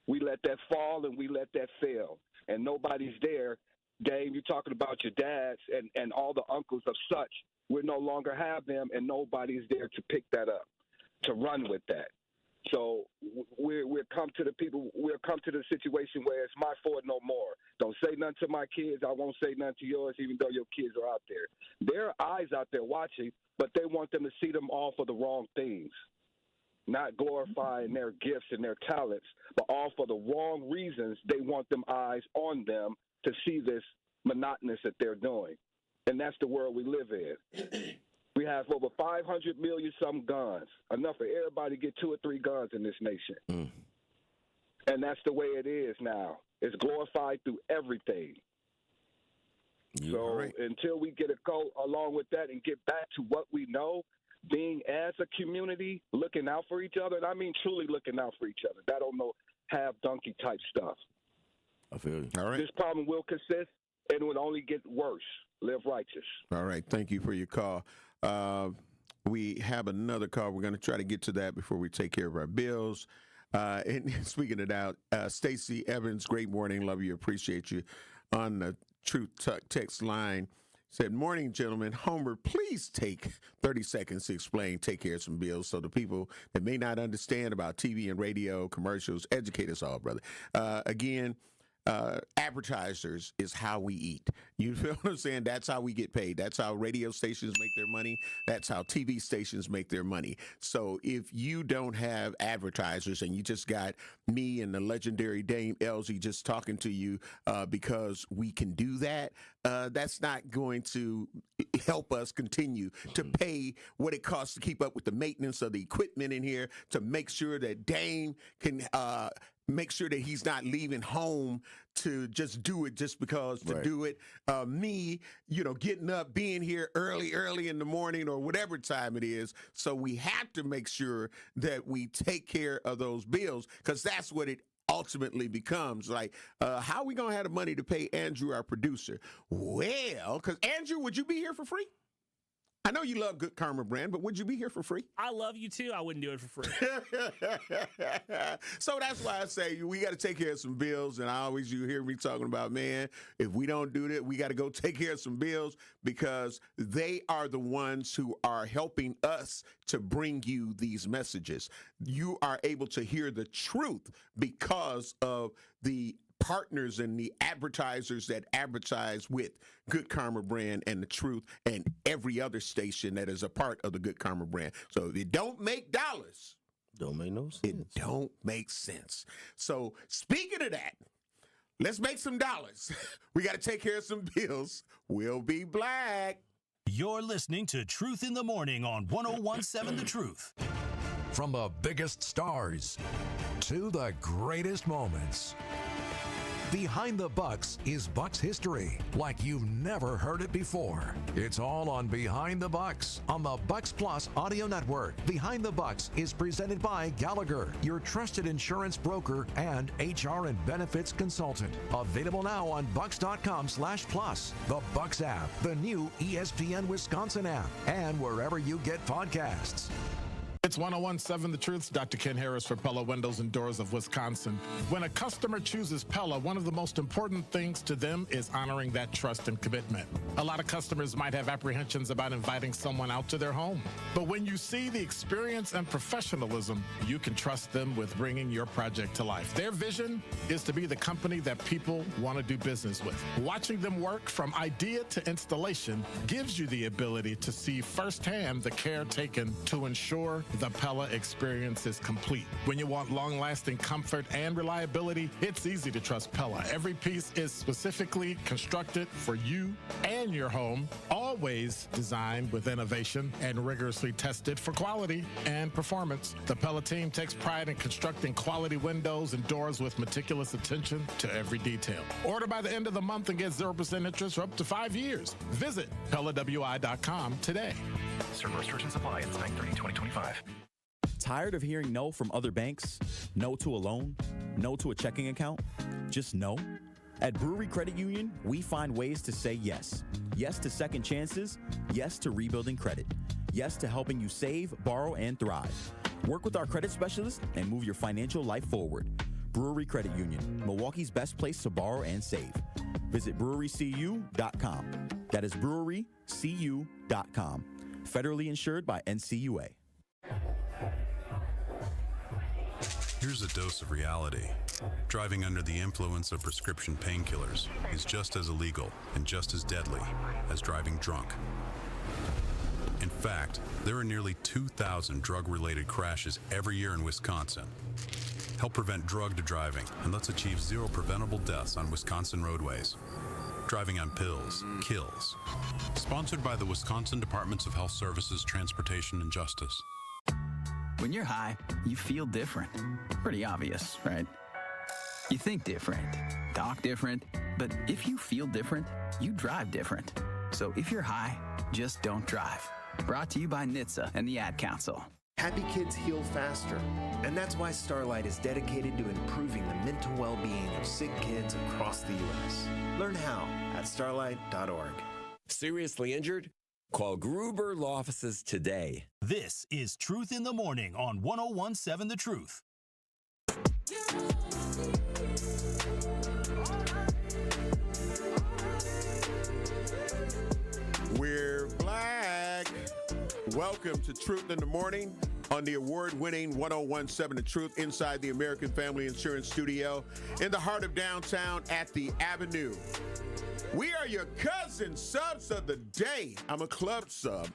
We let that fall and we let that fail, and nobody's there. Dame, you're talking about your dads and all the uncles of such. We no longer have them, and nobody's there to pick that up, to run with that. So we'll come to the people. We'll come to the situation where it's my fault no more. Don't say nothing to my kids. I won't say nothing to yours, even though your kids are out there. There are eyes out there watching, but they want them to see them all for the wrong things, not glorifying their gifts and their talents, but all for the wrong reasons. They want them eyes on them to see this monotonous that they're doing, and that's the world we live in. We have over 500 million some guns, enough for everybody to get 2 or 3 guns in this nation. And that's the way it is now. It's glorified through everything. Until we get a go along with that and get back to what we know, being as a community, looking out for each other, and I mean truly looking out for each other. That don't know have-donkey type stuff. I feel you. All right. This problem will persist, and it will only get worse. Live righteous. All right. Thank you for your call. We have another call. We're going to try to get to that before we take care of our bills. And speaking of that, Stacey Evans, great morning. Love you. Appreciate you. On the Truth text line, said, morning, gentlemen. Homer, please take 30 seconds to explain, take care of some bills so the people that may not understand about TV and radio commercials, educate us all, brother. Again, advertisers is how we eat. You feel what I'm saying? That's how we get paid. That's how radio stations make their money. That's how TV stations make their money. So if you don't have advertisers and you just got me and the legendary Dame Elsie just talking to you because we can do that, that's not going to help us continue to pay what it costs to keep up with the maintenance of the equipment in here, to make sure that Dame can make sure that he's not leaving home to just do it just because to do it. Me, getting up, being here early in the morning or whatever time it is. So we have to make sure that we take care of those bills, because that's what it ultimately becomes. Like, how are we going to have the money to pay Andrew, our producer? Well, because Andrew, would you be here for free? I know you love Good Karma Brand, but would you be here for free? I love you too. I wouldn't do it for free. So that's why I say we got to take care of some bills. And you hear me talking about, man, if we don't do that, we got to go take care of some bills, because they are the ones who are helping us to bring you these messages. You are able to hear the truth because of the partners and the advertisers that advertise with Good Karma Brand and the Truth and every other station that is a part of the Good Karma Brand. So if it don't make dollars, don't make no sense. It don't make sense. So speaking of that, let's make some dollars. We got to take care of some bills. We'll be black. You're listening to Truth in the Morning on 101.7 The Truth. From the biggest stars to the greatest moments, Behind the Bucks is Bucks history like you've never heard it before. It's all on Behind the Bucks on the Bucks Plus audio network. Behind the Bucks is presented by Gallagher, your trusted insurance broker and HR and benefits consultant. Available now on bucks.com/plus, the Bucks app, the new ESPN Wisconsin app, and wherever you get podcasts. It's 101.7 The Truth. Dr. Ken Harris for Pella Windows and Doors of Wisconsin. When a customer chooses Pella, one of the most important things to them is honoring that trust and commitment. A lot of customers might have apprehensions about inviting someone out to their home. But when you see the experience and professionalism, you can trust them with bringing your project to life. Their vision is to be the company that people want to do business with. Watching them work from idea to installation gives you the ability to see firsthand the care taken to ensure the Pella experience is complete. When you want long-lasting comfort and reliability, it's easy to trust Pella. Every piece is specifically constructed for you and your home, always designed with innovation and rigorously tested for quality and performance. The Pella team takes pride in constructing quality windows and doors with meticulous attention to every detail. Order by the end of the month and get 0% interest for up to 5 years. Visit PellaWI.com today. Certain restrictions apply. It's 9/30/2025. Tired of hearing no from other banks? No to a loan? No to a checking account? Just no? At Brewery Credit Union, we find ways to say yes. Yes to second chances. Yes to rebuilding credit. Yes to helping you save, borrow, and thrive. Work with our credit specialists and move your financial life forward. Brewery Credit Union, Milwaukee's best place to borrow and save. Visit brewerycu.com. That is brewerycu.com. Federally insured by NCUA. Here's a dose of reality. Driving under the influence of prescription painkillers is just as illegal and just as deadly as driving drunk. In fact, there are nearly 2,000 drug-related crashes every year in Wisconsin. Help prevent drug driving, and let's achieve 0 preventable deaths on Wisconsin roadways. Driving on pills kills. Sponsored by the Wisconsin Departments of Health Services, Transportation, and Justice. When you're high, you feel different. Pretty obvious, right? You think different, talk different, but if you feel different, you drive different. So if you're high, just don't drive. Brought to you by NHTSA and the Ad Council. Happy kids heal faster, and that's why Starlight is dedicated to improving the mental well-being of sick kids across the U.S. Learn how at starlight.org. Seriously injured? Call Gruber Law Offices today. This is Truth in the Morning on 101.7 The Truth. We're black. Welcome to Truth in the Morning on the award-winning 101.7 The Truth inside the American Family Insurance Studio in the heart of downtown at the Avenue. We are your cousin subs of the day. I'm a club sub,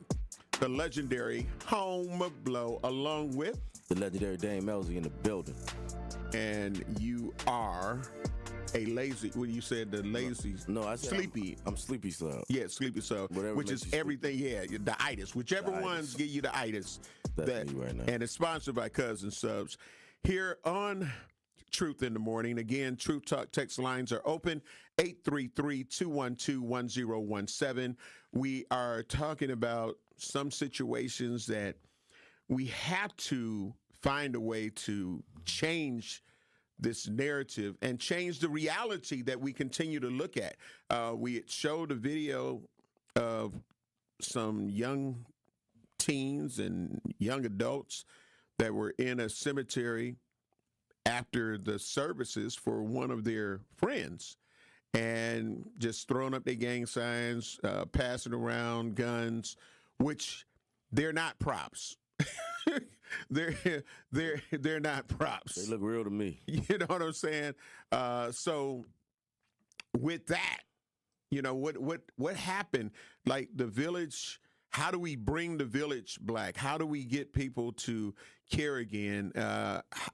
the legendary Home Blow, along with the legendary Dame Elsie in the building. And you are a lazy, what you said, the lazy, no, I said sleepy. I'm sleepy sub. Yeah, sleepy sub, whatever which is everything, the itis, whichever ones give you the itis. That's me right now. And it's sponsored by Cousin Subs. Here on Truth in the Morning, again, Truth Talk text lines are open, 833-212-1017. We are talking about some situations that we have to find a way to change this narrative and change the reality that we continue to look at. We showed a video of some young teens and young adults that were in a cemetery after the services for one of their friends and just throwing up their gang signs, passing around guns, which they're not props. they're not props. They look real to me. You know what I'm saying? So with that, you know, what happened? Like the village, how do we bring the village black? How do we get people to care again?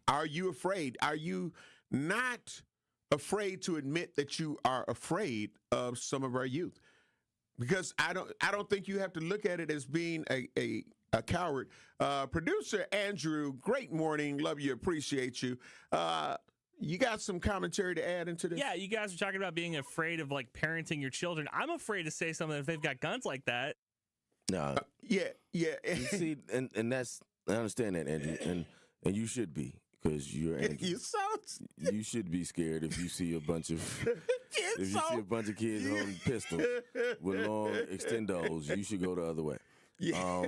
Are you afraid? Are you not afraid to admit that you are afraid of some of our youth? Because I don't think you have to look at it as being a coward. Producer Andrew, great morning. Love you, appreciate you. You got some commentary to add into this? Yeah, you guys are talking about being afraid of like parenting your children. I'm afraid to say something if they've got guns like that. No. Yeah. You see, and that's, I understand that, Andrew, and you should be, because you're Andrew. You should be scared if you see a bunch of kids holding pistols with long extendos. You should go the other way. Yeah.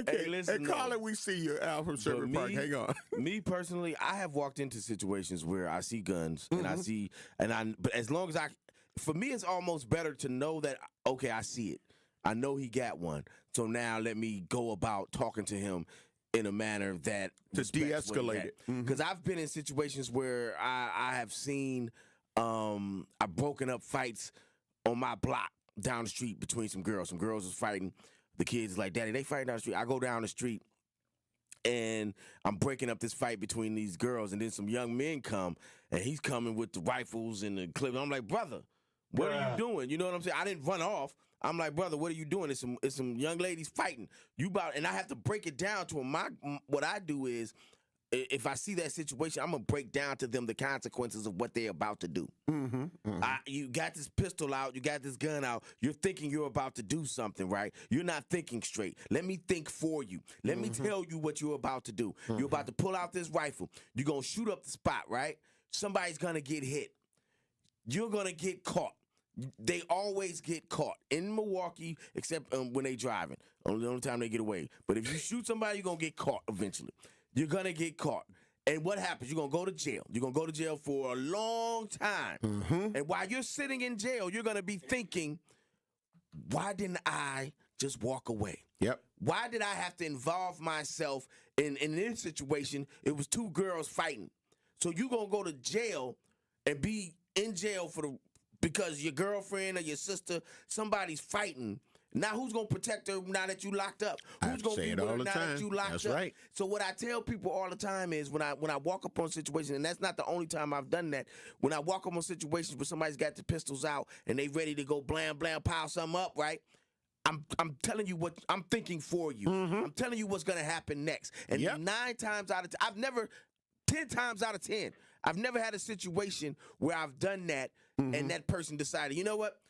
Hey, listen, and Colin, we see you out from Sherman Park. Hang on. Me personally, I have walked into situations where I see guns and but as long as for me, it's almost better to know that, okay, I see it. I know he got one. So now let me go about talking to him in a manner that to de-escalate it. Because I've been in situations where I have seen I've broken up fights on my block down the street between some girls. Some girls was fighting. The kids like, Daddy, they fighting down the street. I go down the street and I'm breaking up this fight between these girls, and then some young men come, and he's coming with the rifles and the clip. I'm like, brother, what are you doing? You know what I'm saying? I didn't run off. I'm like, brother, what are you doing? It's some young ladies fighting. And I have to break it down to them. What I do is, if I see that situation, I'm going to break down to them the consequences of what they're about to do. You got this pistol out. You got this gun out. You're thinking you're about to do something, right? You're not thinking straight. Let me think for you. Let me tell you what you're about to do. You're about to pull out this rifle. You're going to shoot up the spot, right? Somebody's going to get hit. You're going to get caught. They always get caught in Milwaukee, except when they driving. The only time they get away. But if you shoot somebody, you're going to get caught eventually. You're going to get caught. And what happens? You're going to go to jail. You're going to go to jail for a long time. And while you're sitting in jail, you're going to be thinking, why didn't I just walk away? Yep. Why did I have to involve myself in this situation? It was two girls fighting. So you gonna go to jail and be in jail because your girlfriend or your sister, somebody's fighting. Now who's gonna protect her now that you locked up? Who's gonna be with her now that you locked up? That's right. So what I tell people all the time is when I walk up on situations, and that's not the only time I've done that. When I walk up on situations where somebody's got the pistols out and they ready to go blam blam pile something up, right? I'm telling you what I'm thinking for you. I'm telling you what's gonna happen next. And 9 times out of 10 times out of 10, I've never had a situation where I've done that and that person decided, you know what?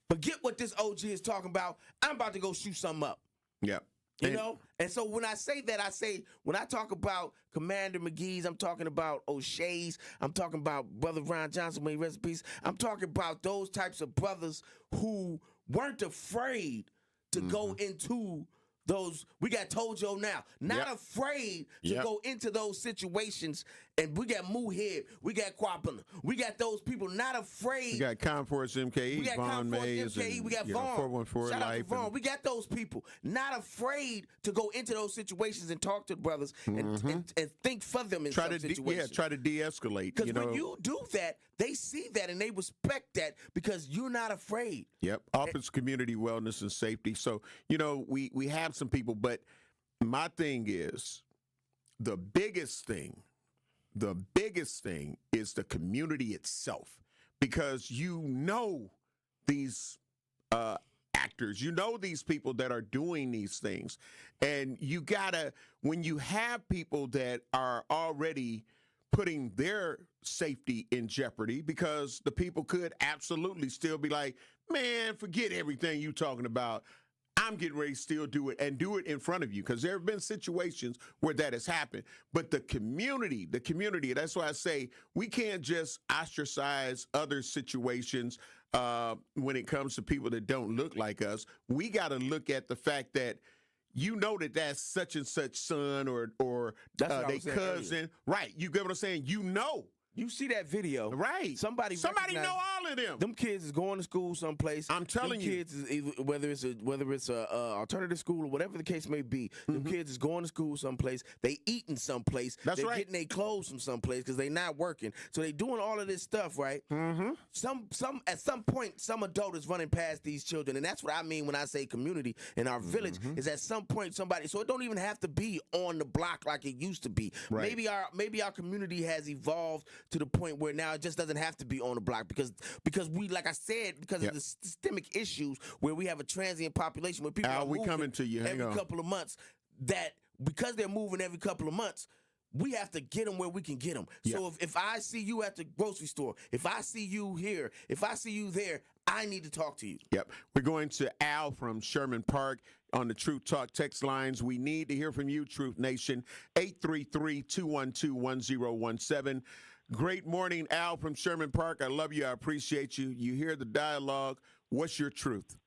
Forget what this OG is talking about. I'm about to go shoot something up. Yeah. You know? And so when I say that, when I talk about Commander McGee's, I'm talking about O'Shea's, I'm talking about Brother Ron Johnson, may he rest in peace. I'm talking about those types of brothers who weren't afraid to go into those, we got Tojo now, not afraid to go into those situations. And we got Muhib, we got Kwapana, we got those people not afraid. We got Conforce MKE, we got Vaughn Conforce MKE, we got Vaughn. 414 Shout out to Life. Vaughn. We got those people not afraid to go into those situations and talk to the brothers and think for them in some situations. Try to de-escalate. Because when you do that, they see that and they respect that because you're not afraid. Yep. Office Community Wellness and Safety. So, we have some people, but my thing is the biggest thing is the community itself, because these actors, these people that are doing these things, and you gotta, when you have people that are already putting their safety in jeopardy, because the people could absolutely still be like, man, forget everything you talking about. I'm getting ready to still do it, and do it in front of you, because there have been situations where that has happened. But the community, that's why I say we can't just ostracize other situations when it comes to people that don't look like us. We got to look at the fact that that's such and such son or they cousin. Right. You get what I'm saying? You see that video, right? Somebody know all of them. Them kids is going to school someplace. I'm telling you, kids is either, whether it's a alternative school or whatever the case may be. Them kids is going to school someplace. They eating someplace. That's right. They getting their clothes from someplace because they not working. So they doing all of this stuff, right? Some at some point, some adult is running past these children, and that's what I mean when I say community in our village. Is at some point somebody. So it don't even have to be on the block like it used to be. Right. Maybe our community has evolved to the point where now it just doesn't have to be on the block because we, like I said, because of the systemic issues where we have a transient population where people are moving coming to you. every couple of months, that because they're moving every couple of months, we have to get them where we can get them. So if I see you at the grocery store, if I see you here, if I see you there, I need to talk to you. Yep. We're going to Al from Sherman Park on the Truth Talk text lines. We need to hear from you, Truth Nation, 833-212-1017. Great morning, Al from Sherman Park. I love you. I appreciate you. You hear the dialogue. What's your truth?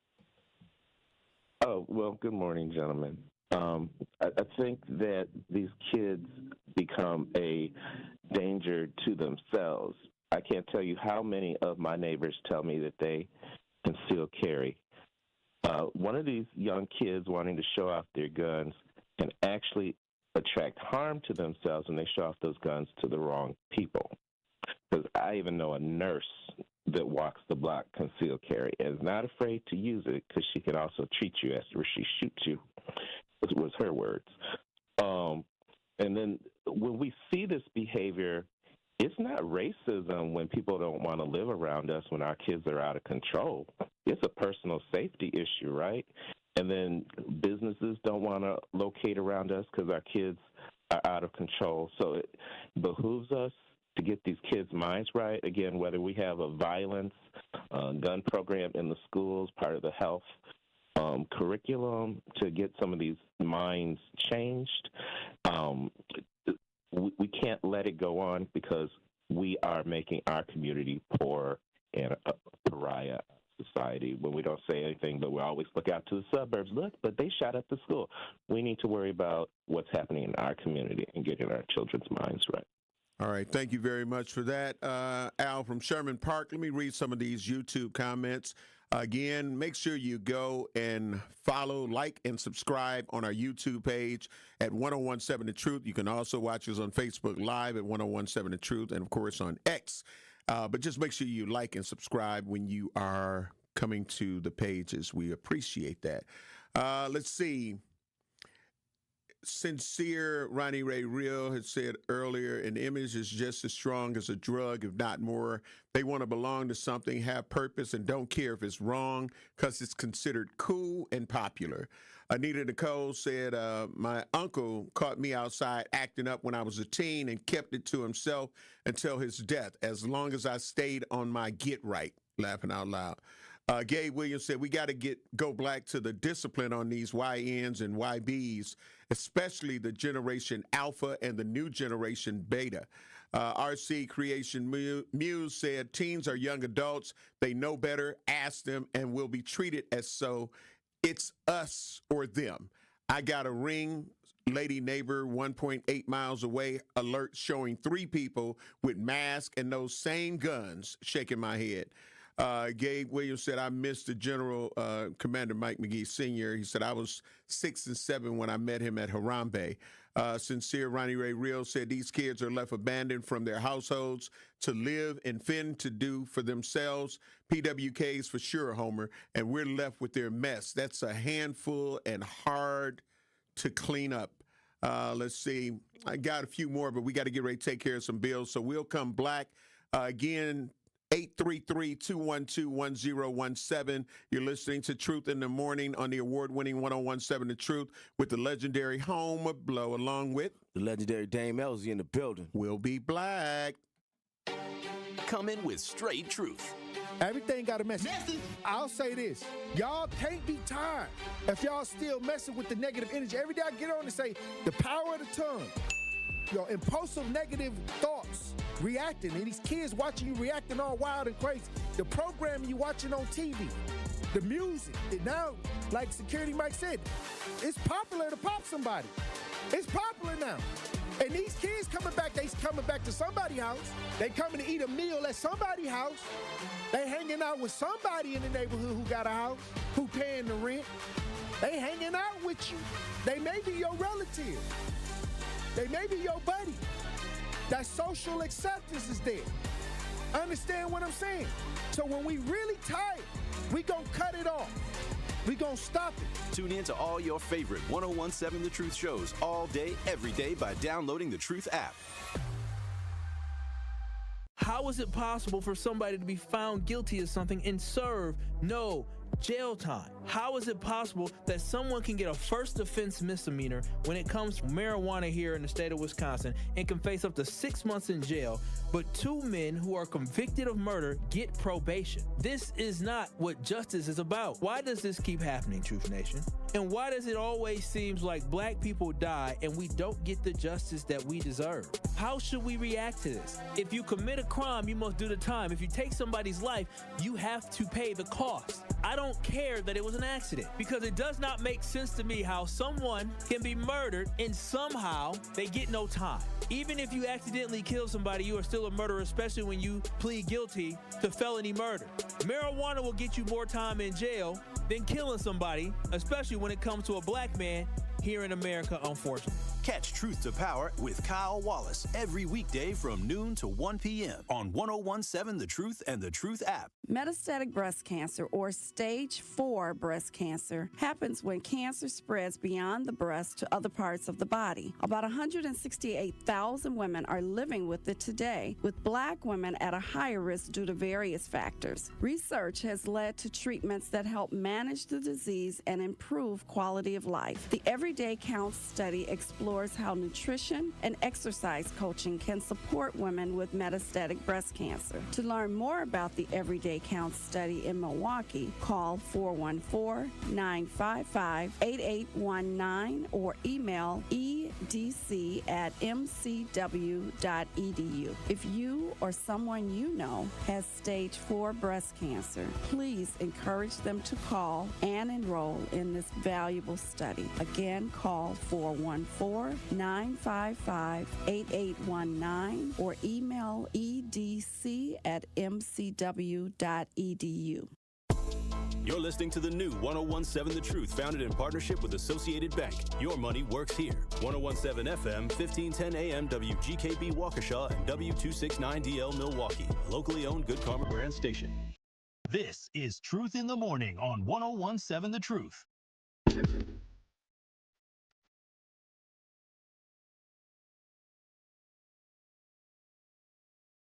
Oh, well, good morning, gentlemen. I think that these kids become a danger to themselves. I can't tell you how many of my neighbors tell me that they conceal carry. One of these young kids wanting to show off their guns can actually attract harm to themselves when they show off those guns to the wrong people. Because I even know a nurse that walks the block concealed carry and is not afraid to use it because she can also treat you after she shoots you, was her words. And then when we see this behavior, it's not racism when people don't want to live around us when our kids are out of control. It's a personal safety issue, right? And then businesses don't want to locate around us because our kids are out of control. So it behooves us to get these kids' minds right. Again, whether we have a violence gun program in the schools, part of the health curriculum, to get some of these minds changed. We can't let it go on because we are making our community poor and a pariah society when we don't say anything, but we always look out to the suburbs. Look, but they shot up the school. We need to worry about what's happening in our community and getting our children's minds right. All right. Thank you very much for that, Al from Sherman Park. Let me read some of these YouTube comments. Again, make sure you go and follow, like, and subscribe on our YouTube page at 1017 The Truth. You can also watch us on Facebook Live at 1017 The Truth, and, of course, on X. But just make sure you like and subscribe when you are coming to the pages. We appreciate that. Let's see. Sincere Ronnie Ray Real had said earlier, an image is just as strong as a drug, if not more. They want to belong to something, have purpose, and don't care if it's wrong because it's considered cool and popular. Anita Nicole said, my uncle caught me outside acting up when I was a teen and kept it to himself until his death, as long as I stayed on my get right, laughing out loud. Gabe Williams said, we got to go back to the discipline on these YNs and YBs, especially the generation Alpha and the new generation Beta. RC Creation Muse said, teens are young adults. They know better. Ask them and will be treated as so. It's us or them. I got a ring. Lady neighbor 1.8 miles away, alert showing 3 people with masks and those same guns, shaking my head. Gabe Williams said, I missed the General Commander Mike McGee Sr. He said, I was 6 and 7 when I met him at Harambe. Sincere Ronnie Ray Real said, these kids are left abandoned from their households to live and fend to do for themselves. PWKs for sure, Homer, and we're left with their mess. That's a handful and hard to clean up. Let's see. I got a few more, but we got to get ready to take care of some bills. So we'll come back again. 833-212-1017. You're listening to Truth in the Morning on the award-winning 1017 The Truth with the legendary Home of Blow, along with the legendary Dame Elsie in the building. We'll be black. Come in with straight truth. Everything got a message. I'll say this. Y'all can't be tired if y'all still messing with the negative energy. Every day I get on and say, the power of the tongue. Your impulsive negative thoughts, reacting, and these kids watching you reacting all wild and crazy. The programming you watching on TV, the music. And now, like Security Mike said, it's popular to pop somebody. It's popular now. And these kids coming back to somebody's house. They coming to eat a meal at somebody's house. They hanging out with somebody in the neighborhood who got a house, who paying the rent. They hanging out with you. They may be your relative. They may be your buddy. That social acceptance is there. Understand what I'm saying? So when we really tired, we gonna cut it off. We gonna stop it. Tune in to all your favorite 1017 The Truth shows all day, every day by downloading the Truth app. How is it possible for somebody to be found guilty of something and serve no jail time? How is it possible that someone can get a first offense misdemeanor when it comes to marijuana here in the state of Wisconsin and can face up to 6 months in jail, but 2 men who are convicted of murder get probation? This is not what justice is about. Why does this keep happening, Truth Nation? And why does it always seem like black people die and we don't get the justice that we deserve? How should we react to this? If you commit a crime, you must do the time. If you take somebody's life, you have to pay the cost. I don't care that it was an accident, because it does not make sense to me how someone can be murdered and somehow they get no time. Even if you accidentally kill somebody, you are still a murderer, especially when you plead guilty to felony murder. Marijuana will get you more time in jail than killing somebody, especially when it comes to a black man here in America, unfortunately. Catch Truth to Power with Kyle Wallace every weekday from noon to 1 p.m. on 1017 The Truth and the Truth app. Metastatic breast cancer, or stage 4 breast cancer, happens when cancer spreads beyond the breast to other parts of the body. About 168,000 women are living with it today, with black women at a higher risk due to various factors. Research has led to treatments that help manage the disease and improve quality of life. The Everyday Counts study explores how nutrition and exercise coaching can support women with metastatic breast cancer. To learn more about the Everyday Counts study in Milwaukee, call 414-955-8819 or email edc@mcw.edu. If you or someone you know has stage 4 breast cancer, please encourage them to call and enroll in this valuable study. Again, call 414-955-8819 or email edc@mcw.edu. You're listening to the new 1017 The Truth, founded in partnership with Associated Bank. Your money works here. 1017 FM, 1510 AM, WGKB Waukesha, and W269DL Milwaukee. A locally owned Good Karma brand station. This is Truth in the Morning on 1017 The Truth.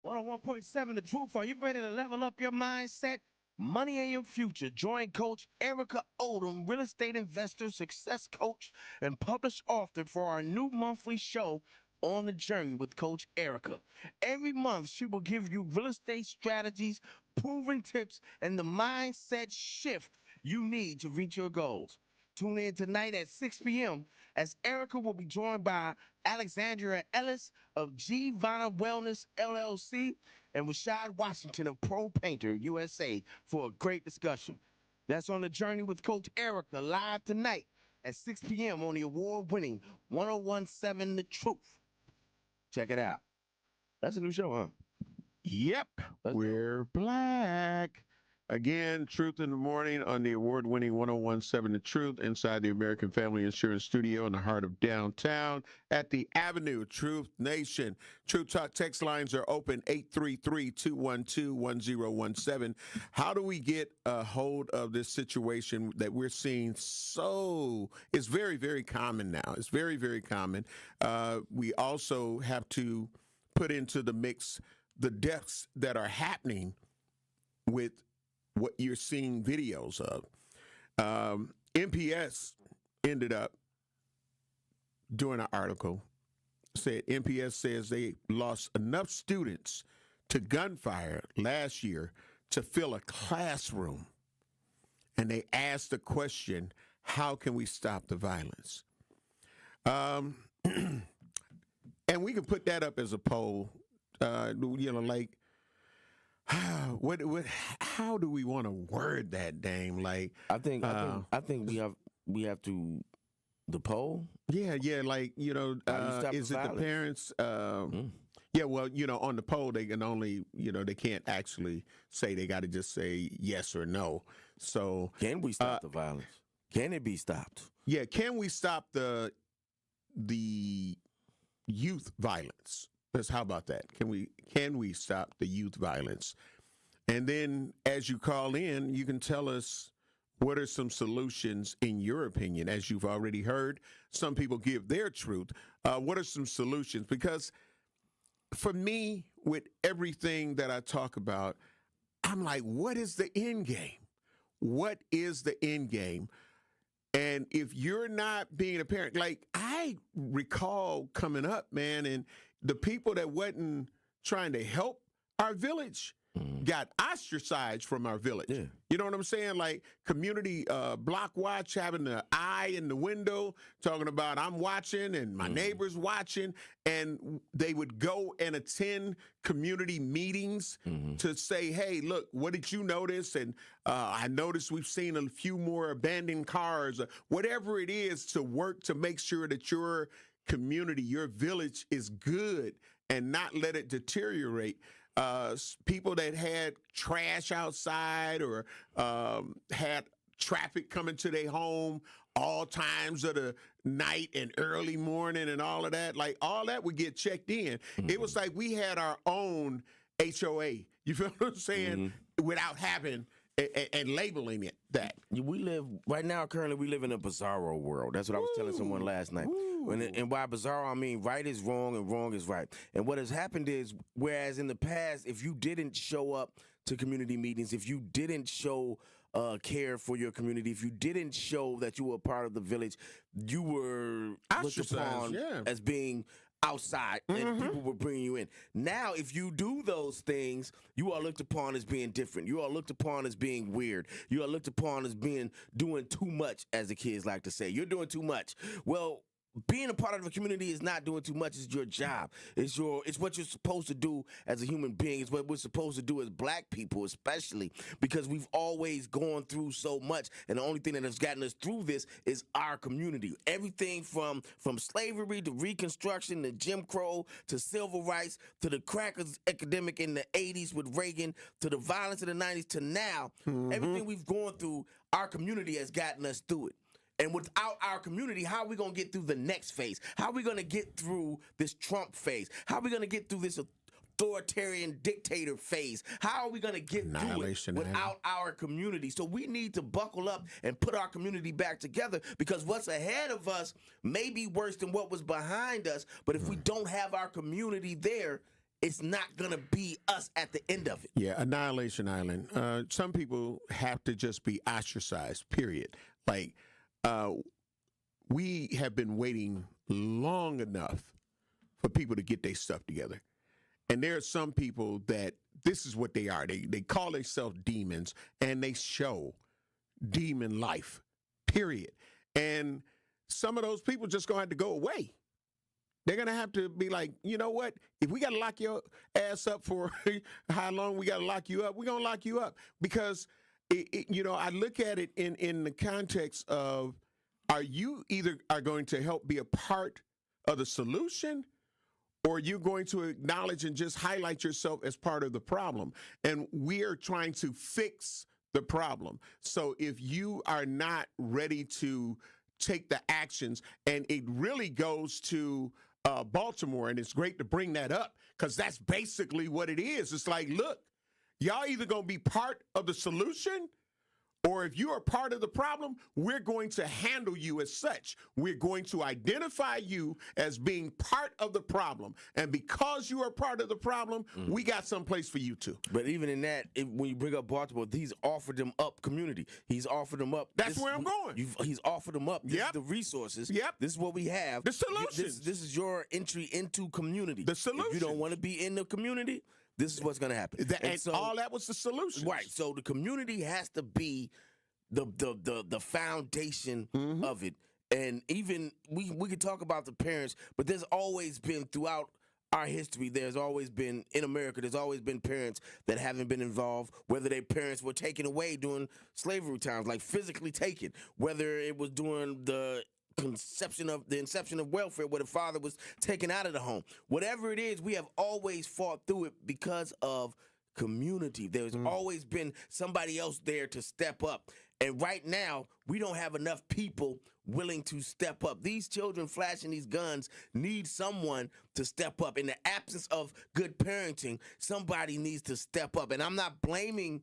101.7 The Truth. Are you ready to level up your mindset? Money in your future. Join Coach Erica Odom, real estate investor, success coach, and published author for our new monthly show, On the Journey with Coach Erica. Every month, she will give you real estate strategies, proven tips, and the mindset shift you need to reach your goals. Tune in tonight at 6 p.m. as Erica will be joined by Alexandria Ellis of G. Vanna Wellness, LLC, and Rashad Washington of Pro Painter USA for a great discussion. That's On the Journey with Coach Erica, live tonight at 6 p.m. on the award-winning 1017 The Truth. Check it out. That's a new show, huh? Yep, we're black. Again, Truth in the Morning on the award-winning 1017 The Truth inside the American Family Insurance Studio in the heart of downtown at the Avenue. Truth Nation. Truth Talk text lines are open, 833-212-1017. How do we get a hold of this situation that we're seeing? It's very, very common now. It's very, very common. We also have to put into the mix the deaths that are happening with what you're seeing videos of. MPS ended up doing an article, said MPS says they lost enough students to gunfire last year to fill a classroom. And they asked the question, how can we stop the violence? And we can put that up as a poll, like, how do we want to word that, Dame? Like, I think we have to the poll. Yeah, like, is it violence? The parents? Yeah, well, on the poll they can only, they can't actually say, they got to just say yes or no. So can we stop the violence? Can it be stopped? Yeah, can we stop the youth violence? How about that? Can we stop the youth violence? And then as you call in, you can tell us what are some solutions in your opinion. As you've already heard, some people give their truth. What are some solutions? Because for me, with everything that I talk about, I'm like, what is the end game? What is the end game? And if you're not being a parent, like I recall coming up, man, and the people that wasn't trying to help our village got ostracized from our village. Yeah. You know what I'm saying? Like community block watch, having the eye in the window, talking about I'm watching and my neighbor's watching. And they would go and attend community meetings to say, hey, look, what did you notice? And I noticed we've seen a few more abandoned cars, or whatever it is, to work to make sure that your community, your village is good and not let it deteriorate. People that had trash outside or had traffic coming to their home all times of the night and early morning and all of that, like all that would get checked in. It was like we had our own HOA. You feel what I'm saying? Without having and labeling it that. We live right now. Currently, we live in a bizarro world. That's what I was telling someone last night. And by bizarro, I mean right is wrong and wrong is right. And what has happened is, whereas in the past, if you didn't show up to community meetings, if you didn't show care for your community, if you didn't show that you were a part of the village, you were looked upon as being outside, and people were bringing you in. Now, if you do those things, you are looked upon as being different. You are looked upon as being weird. You are looked upon as doing too much, as the kids like to say. You're doing too much. Well, being a part of a community is not doing too much. It's your job. It's what you're supposed to do as a human being. It's what we're supposed to do as black people, especially because we've always gone through so much, and the only thing that has gotten us through this is our community. Everything from slavery to Reconstruction to Jim Crow to civil rights to the crackers epidemic in the 80s with Reagan to the violence in the 90s to now, everything we've gone through, our community has gotten us through it. And without our community, how are we going to get through the next phase? How are we going to get through this Trump phase? How are we going to get through this authoritarian dictator phase? How are we going to get through it without our community? So we need to buckle up and put our community back together, because what's ahead of us may be worse than what was behind us. But if we don't have our community there, it's not going to be us at the end of it. Yeah, Annihilation Island. Some people have to just be ostracized, period. Like, we have been waiting long enough for people to get their stuff together. And there are some people that this is what they are. They call themselves demons, and they show demon life, period. And some of those people just going to have to go away. They're going to have to be like, you know what? If we got to lock your ass up for how long we got to lock you up, we're going to lock you up. Because, I look at it in the context of, are you either are going to help be a part of the solution, or you're going to acknowledge and just highlight yourself as part of the problem? And we are trying to fix the problem. So if you are not ready to take the actions, and it really goes to Baltimore, and it's great to bring that up because that's basically what it is. It's like, look, y'all either going to be part of the solution, or if you are part of the problem, we're going to handle you as such. We're going to identify you as being part of the problem. And because you are part of the problem, we got someplace for you to. But even in that, when you bring up Baltimore, he's offered them up community. He's offered them up. That's where I'm going. He's offered them up. This is the resources. Yep. This is what we have. The solutions. This is your entry into community. The solution. If you don't want to be in the community, this is what's going to happen. And so, all that was the solution. Right. So the community has to be the foundation of it. And even we could talk about the parents, but there's always been throughout our history, there's always been in America, there's always been parents that haven't been involved, whether their parents were taken away during slavery times, like physically taken, whether it was during the inception of welfare where the father was taken out of the home. Whatever it is, we have always fought through it because of community. There's always been somebody else there to step up. And right now, we don't have enough people willing to step up. These children flashing these guns need someone to step up. In the absence of good parenting, somebody needs to step up. And I'm not blaming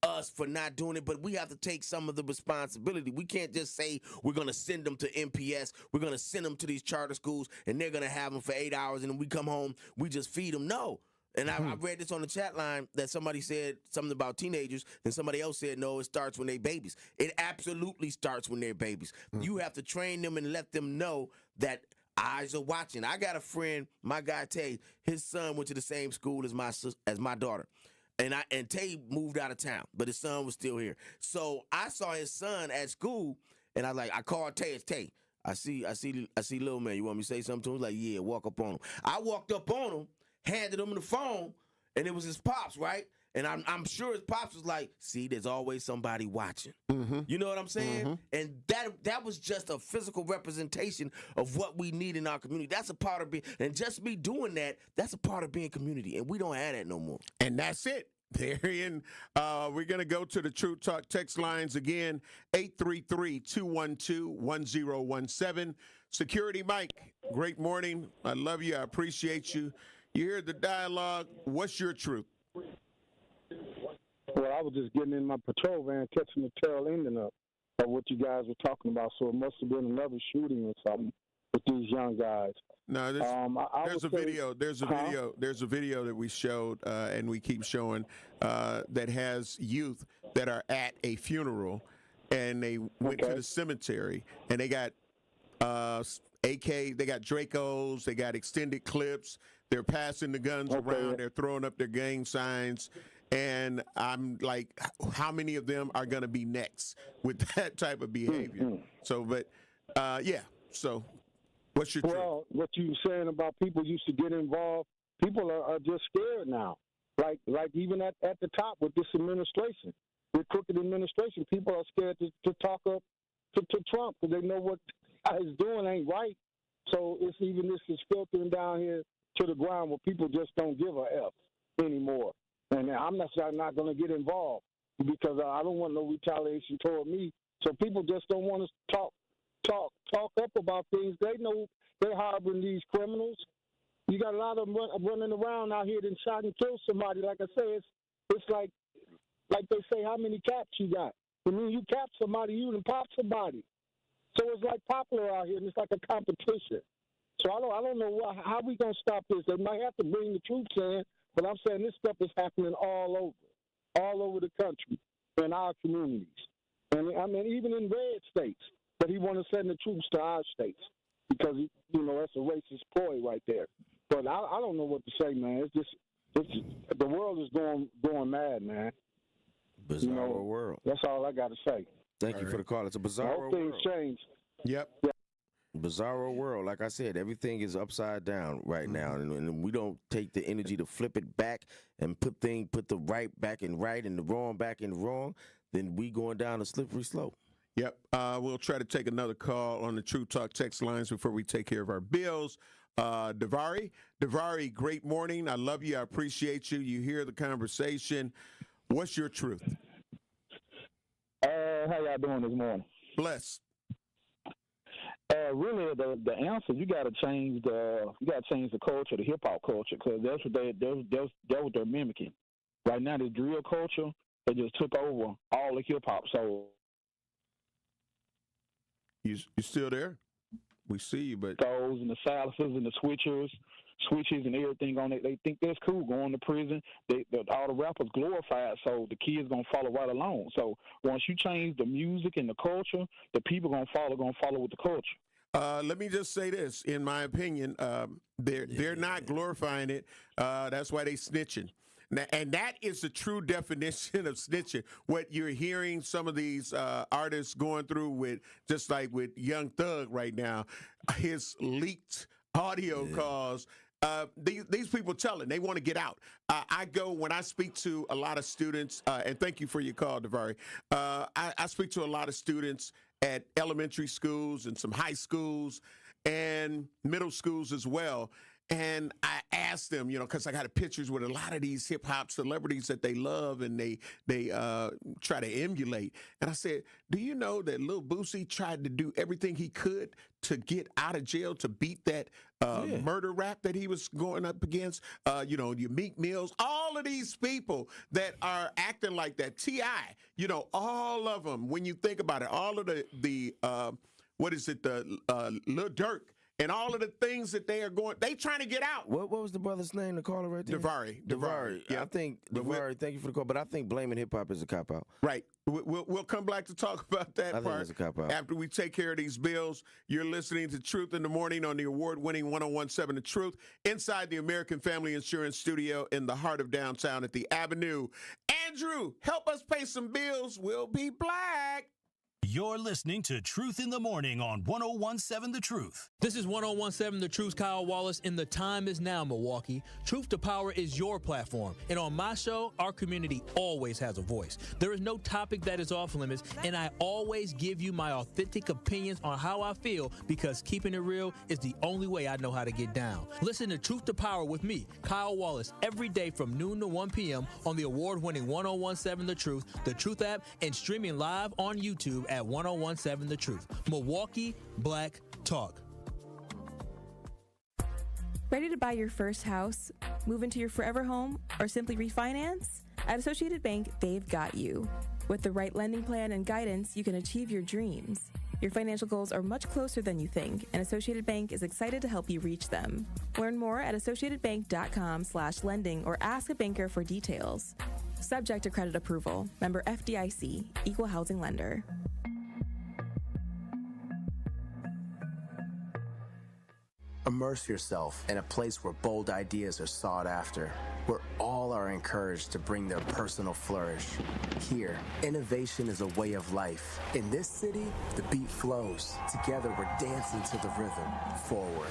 us for not doing it, but we have to take some of the responsibility. We can't just say we're going to send them to MPS, we're going to send them to these charter schools, and they're going to have them for 8 hours, and then we come home, we just feed them. No. And I read this on the chat line that somebody said something about teenagers, then somebody else said, no, it starts when they're babies. It absolutely starts when they're babies. You have to train them and let them know that eyes are watching. I got a friend, my guy Tay, his son went to the same school as my daughter. And Tay moved out of town, but his son was still here. So I saw his son at school, and I called Tay. It's Tay. I see little man. You want me to say something to him? He's like, yeah, walk up on him. I walked up on him, handed him the phone, and it was his pops, right? And I'm sure his pops was like, see, there's always somebody watching. You know what I'm saying? And that was just a physical representation of what we need in our community. That's a part of being, and just me doing that, that's a part of being community. And we don't have that no more. And that's it. We're going to go to the True Talk text lines again, 833-212-1017. Security Mike, great morning. I love you. I appreciate you. You hear the dialogue. What's your truth? Well, I was just getting in my patrol van, catching the tail ending of what you guys were talking about. So it must have been another shooting or something with these young guys. No, there's a video. There's a video that we showed and we keep showing that has youth that are at a funeral, and they went to the cemetery, and they got AK, they got Dracos, they got extended clips. They're passing the guns around. They're throwing up their gang signs. And I'm like, how many of them are going to be next with that type of behavior? So, but, yeah. So What's your Well, what you were saying about people used to get involved, people are just scared now. Like even at the top with this administration, with crooked administration, people are scared to talk up to Trump because they know what he's doing ain't right. So this is filtering down here to the ground where people just don't give a F anymore. And I'm not going to get involved because I don't want no retaliation toward me. So people just don't want to talk up about things. They know they're harboring these criminals. You got a lot of them running around out here that shot and killed somebody. Like I say, it's like they say, how many caps you got? I mean, you cap somebody, you done pop somebody. So it's like popular out here, and it's like a competition. So I don't know how we gonna stop this. They might have to bring the troops in, but I'm saying this stuff is happening all over the country, in our communities, and I mean even in red states. But he want to send the troops to our states because that's a racist ploy right there. But I don't know what to say, man. It's the world is going mad, man. Bizarro world. That's all I got to say. Thank you for the call. It's a bizarro world. Things change. Yep. Bizarro world. Like I said, everything is upside down right now, and we don't take the energy to flip it back and put the right back in right and the wrong back in wrong. Then we going down a slippery slope. Yep. We'll try to take another call on the True Talk text lines before we take care of our bills. Davari, great morning. I love you. I appreciate you. You hear the conversation. What's your truth? How y'all doing this morning? Blessed. Really, the answer, you got to change the culture, the hip hop culture, because that's what they're mimicking. Right now, the drill culture, they just took over all the hip hop. So you still there? We see you, but those and the silencers and the switches and everything on it, they think that's cool. Going to prison, all the rappers glorified, so the kids gonna follow right along. So once you change the music and the culture, the people gonna follow with the culture. Let me just say this, in my opinion, they're not glorifying it. That's why they snitching. Now, and that is the true definition of snitching. What you're hearing some of these artists going through with, just like with Young Thug right now, his leaked audio calls. These people telling they want to get out. When I speak to a lot of students, and thank you for your call, Davari. I speak to a lot of students at elementary schools and some high schools and middle schools as well. And I asked them, because I got pictures with a lot of these hip hop celebrities that they love and they try to emulate. And I said, do you know that Lil Boosie tried to do everything he could to get out of jail to beat that murder rap that he was going up against? Your Meek Mills, all of these people that are acting like that. T.I., all of them. When you think about it, all of the Lil Durk. And all of the things that they trying to get out. What was the brother's name, the caller right there? Davari. Yeah. I think, Davari, thank you for the call, but I think blaming hip-hop is a cop-out. Right. We'll come back to talk about that part. I think it's a cop-out. After we take care of these bills. You're listening to Truth in the Morning on the award-winning 1017 The Truth, inside the American Family Insurance Studio in the heart of downtown at the Avenue. Andrew, help us pay some bills. We'll be black. You're listening to Truth in the Morning on 1017 The Truth. This is 1017 The Truth's Kyle Wallace, and the time is now, Milwaukee. Truth to Power is your platform, and on my show, our community always has a voice. There is no topic that is off limits, and I always give you my authentic opinions on how I feel, because keeping it real is the only way I know how to get down. Listen to Truth to Power with me, Kyle Wallace, every day from noon to 1 p.m. on the award-winning 1017 The Truth app, and streaming live on YouTube at 1017 The Truth. Milwaukee Black Talk. Ready to buy your first house, move into your forever home, or simply refinance? At Associated Bank, they've got you. With the right lending plan and guidance, you can achieve your dreams. Your financial goals are much closer than you think, and Associated Bank is excited to help you reach them. Learn more at associatedbank.com/lending or ask a banker for details. Subject to credit approval. Member FDIC. Equal housing lender. Immerse yourself in a place where bold ideas are sought after, where all are encouraged to bring their personal flourish. Here, innovation is a way of life. In this city, the beat flows. Together, we're dancing to the rhythm. Forward.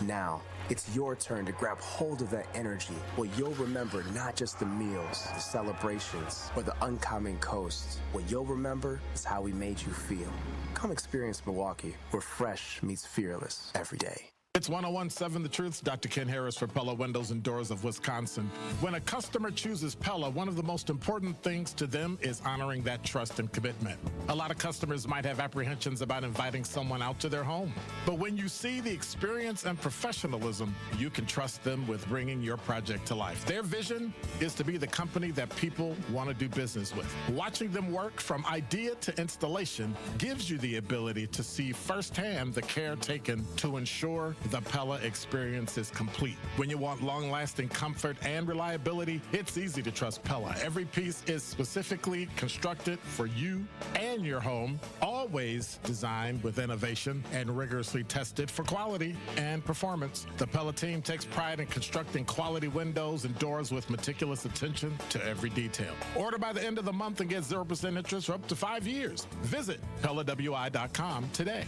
Now, it's your turn to grab hold of that energy. What you'll remember not just the meals, the celebrations, or the uncommon coast. What you'll remember is how we made you feel. Come experience Milwaukee, where fresh meets fearless every day. It's 101.7 The Truth's Dr. Ken Harris for Pella Windows and Doors of Wisconsin. When a customer chooses Pella, one of the most important things to them is honoring that trust and commitment. A lot of customers might have apprehensions about inviting someone out to their home. But when you see the experience and professionalism, you can trust them with bringing your project to life. Their vision is to be the company that people want to do business with. Watching them work from idea to installation gives you the ability to see firsthand the care taken to ensure the Pella experience is complete. When you want long-lasting comfort and reliability, it's easy to trust Pella. Every piece is specifically constructed for you and your home, always designed with innovation and rigorously tested for quality and performance. The Pella team takes pride in constructing quality windows and doors with meticulous attention to every detail. Order by the end of the month and get 0% interest for up to 5 years. Visit PellaWI.com today.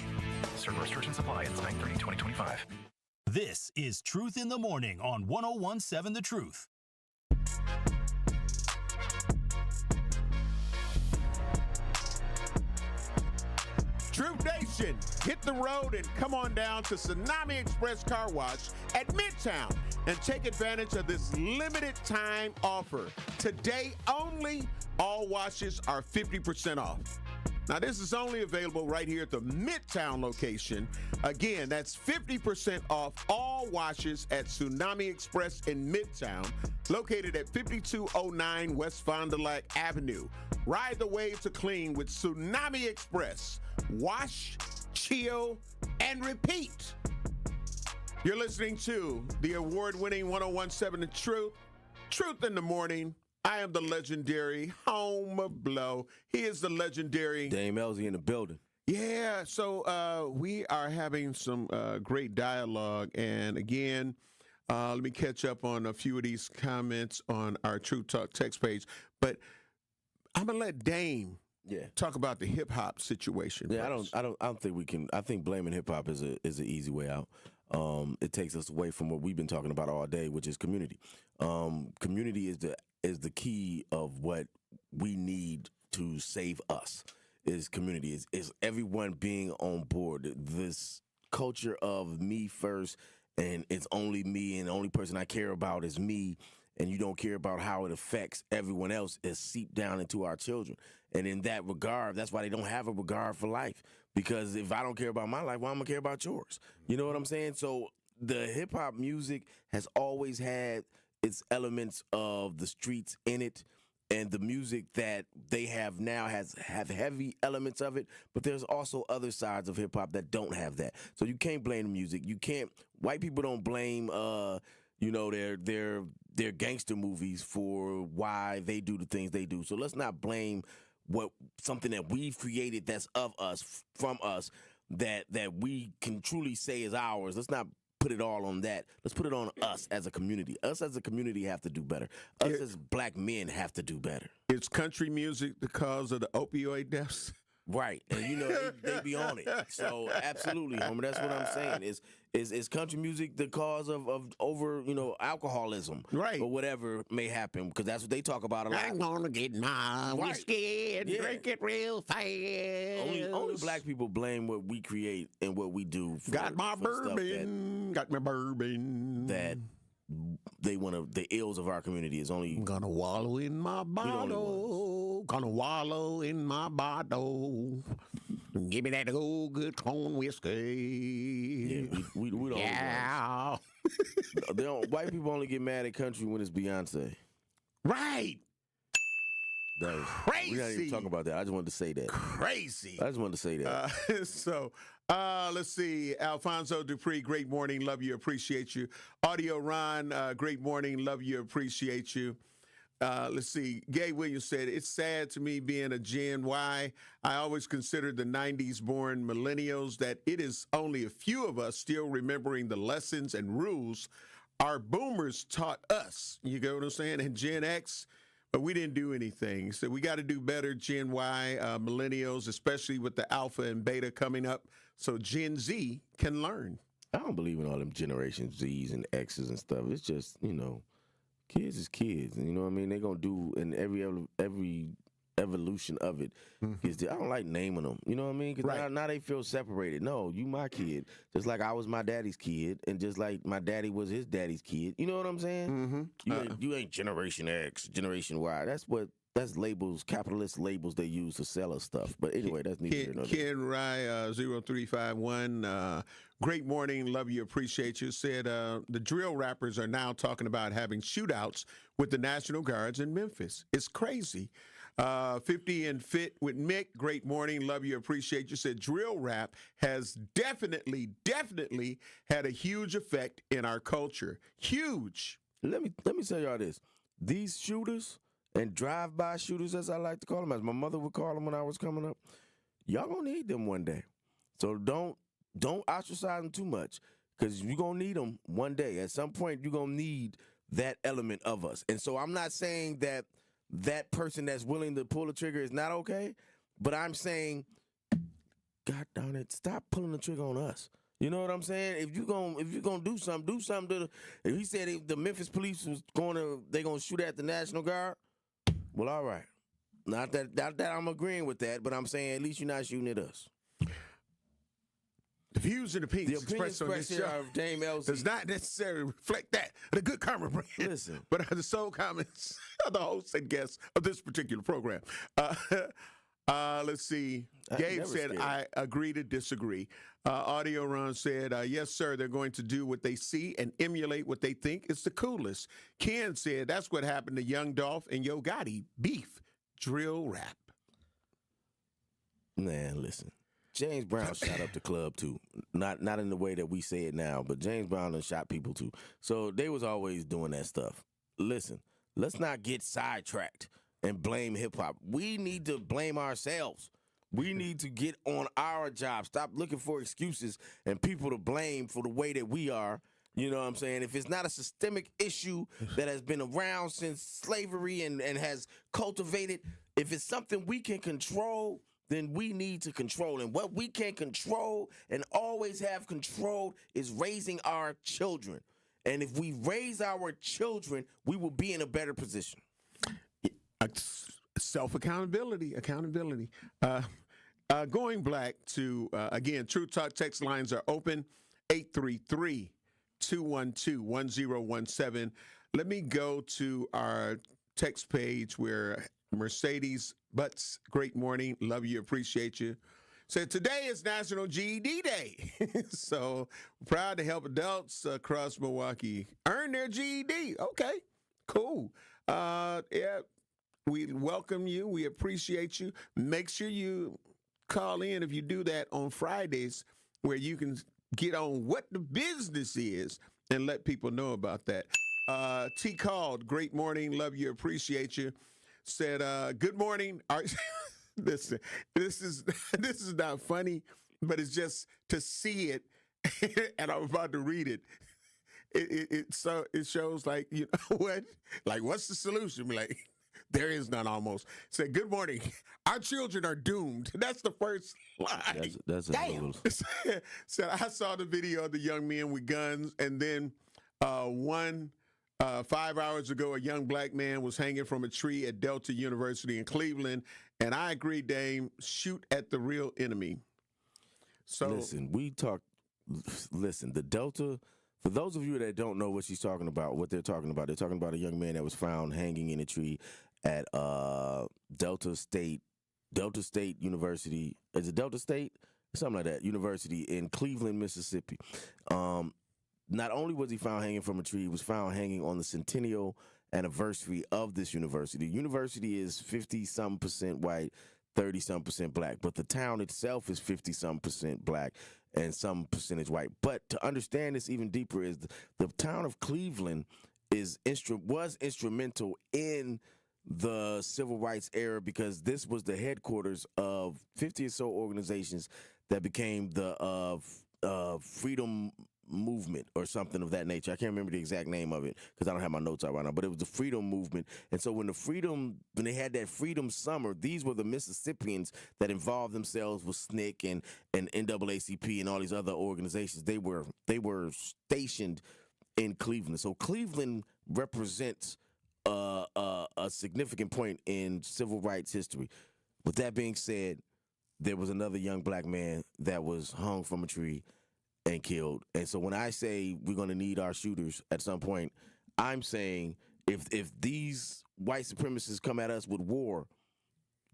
Certain restrictions apply. It's 9/30/2025. This is Truth in the Morning on 101.7 The Truth. Truth Nation, hit the road and come on down to Tsunami Express Car Wash at Midtown and take advantage of this limited time offer. Today only, all washes are 50% off. Now, this is only available right here at the Midtown location. Again, that's 50% off all washes at Tsunami Express in Midtown, located at 5209 West Fond du Lac Avenue. Ride the wave to clean with Tsunami Express. Wash, chill, and repeat. You're listening to the award-winning 101.7 The Truth, Truth in the Morning. I am the legendary Home of Blow. He is the legendary Dame Elsie in the building. Yeah, so we are having some great dialogue. And again, let me catch up on a few of these comments on our Truth Talk text page. But I'm gonna let Dame talk about the hip hop situation. Yeah, I don't think we can. I think blaming hip hop is an easy way out. It takes us away from what we've been talking about all day, which is community. Community is the key of what we need to save us. Is community, is everyone being on board. This culture of me first, and it's only me, and the only person I care about is me, and you don't care about how it affects everyone else, is seeped down into our children. And in that regard, that's why they don't have a regard for life. Because if I don't care about my life, why am I care about yours? You know what I'm saying? So the hip hop music has always had its elements of the streets in it, and the music that they have now have heavy elements of it, but there's also other sides of hip hop that don't have that. So you can't blame the music. You can't. White people don't blame their gangster movies for why they do the things they do. So let's not blame something that we've created that's of us, from us, that we can truly say is ours. Let's not put it all on that. Let's put it on us as a community. Us as a community have to do better. Us as black men have to do better. Is country music the cause of the opioid deaths? Right. And, they be on it. So, absolutely, homie. That's what I'm saying. Is country music the cause of over, alcoholism? Right. Or whatever may happen, because that's what they talk about a lot. I'm going to get my whiskey and drink it real fast. Only black people blame what we create and what we do. Got my bourbon. That they want to, the ills of our community is only. I'm going to wallow in my bottle. Gonna wallow in my bottle. Give me that old good corn whiskey. Yeah, we don't. Yeah. White people only get mad at country when it's Beyonce. Right. Crazy. We're not even talking about that. I just wanted to say that. Crazy. I just wanted to say that. Let's see. Alfonso Dupree, great morning. Love you. Appreciate you. Audio Ron, great morning. Love you. Appreciate you. Let's see. Gay Williams said, it's sad to me being a Gen Y. I always considered the 90s born millennials that it is only a few of us still remembering the lessons and rules our boomers taught us. You get what I'm saying? And Gen X, but we didn't do anything. So we got to do better, Gen Y, millennials, especially with the alpha and beta coming up, so Gen Z can learn. I don't believe in all them Generation Zs and X's and stuff. It's just, kids is kids. And you know what I mean? They're going to do in every evolution of it. I don't like naming them. You know what I mean? Because now they feel separated. No, you my kid. Just like I was my daddy's kid. And just like my daddy was his daddy's kid. You know what I'm saying? You ain't Generation X, Generation Y. That's labels, capitalist labels they use to sell us stuff. But anyway, that's neither here nor there. Ken Rye, 0351, great morning, love you, appreciate you, said the drill rappers are now talking about having shootouts with the National Guards in Memphis. It's crazy. 50 and Fit with Mick, great morning, love you, appreciate you, said drill rap has definitely had a huge effect in our culture. Huge. Let me tell y'all this. These shooters and drive-by shooters, as I like to call them, as my mother would call them when I was coming up, y'all gonna need them one day. So don't ostracize them too much, because you're gonna need them one day. At some point, you're gonna need that element of us. And so I'm not saying that person that's willing to pull the trigger is not okay, but I'm saying, God darn it, stop pulling the trigger on us. You know what I'm saying? If you're gonna do something to the. If he said if the Memphis police was they gonna shoot at the National Guard, well, all right. Not that I'm agreeing with that, but I'm saying at least you're not shooting at us. The views and opinions expressed on this show of Dame Elsie does not necessarily reflect that the Good Karma brand. Listen, but are the sole comments of the hosts and guests of this particular program. Let's see. Gabe said, I agree to disagree. Audio Run said, yes, sir, they're going to do what they see and emulate what they think is the coolest. Ken said, that's what happened to Young Dolph and Yo Gotti. Beef, drill rap. Man, listen. James Brown shot up the club, too. Not in the way that we say it now, but James Brown done shot people, too. So they was always doing that stuff. Listen, let's not get sidetracked and blame hip-hop. We need to blame ourselves. We need to get on our job. Stop looking for excuses and people to blame for the way that we are. You know what I'm saying? If it's not a systemic issue that has been around since slavery and has cultivated, if it's something we can control, then we need to control. And what we can control and always have controlled is raising our children. And if we raise our children, we will be in a better position. Accountability. Going back to, again, True Talk text lines are open, 833-212-1017. Let me go to our text page where Mercedes Butts, great morning, love you, appreciate you. Said today is National GED Day. So proud to help adults across Milwaukee earn their GED. Okay, cool. Yeah. We welcome you. We appreciate you. Make sure you call in if you do that on Fridays, where you can get on what the business is and let people know about that. T called. Great morning. Love you. Appreciate you. Said, good morning. Listen, this is not funny, but it's just to see it, and I'm about to read it. It shows like, you know what? Like, what's the solution? Like, there is none almost. Said, good morning. Our children are doomed. That's the first line. That's damn. Said, I saw the video of the young men with guns, and then 5 hours ago, a young black man was hanging from a tree at Delta University in Cleveland. And I agree, Dame, shoot at the real enemy. So listen, the Delta, for those of you that don't know what she's talking about, what they're talking about a young man that was found hanging in a tree at Delta State University. Is it Delta State? Something like that. University in Cleveland, Mississippi. Not only was he found hanging from a tree, he was found hanging on the centennial anniversary of this university. The university is 50-some% white, 30-some% black, but the town itself is 50-some% black and some percentage white. But to understand this even deeper is the town of Cleveland was instrumental in the civil rights era, because this was the headquarters of 50 or so organizations that became the freedom movement or something of that nature. I can't remember the exact name of it because I don't have my notes out right now, but it was the freedom movement. And so when they had that freedom summer, these were the Mississippians that involved themselves with SNCC and NAACP and all these other organizations. They were stationed in Cleveland. So Cleveland represents a significant point in civil rights history. With that being said, there was another young black man that was hung from a tree and killed. And so when I say we're going to need our shooters at some point, I'm saying if these white supremacists come at us with war,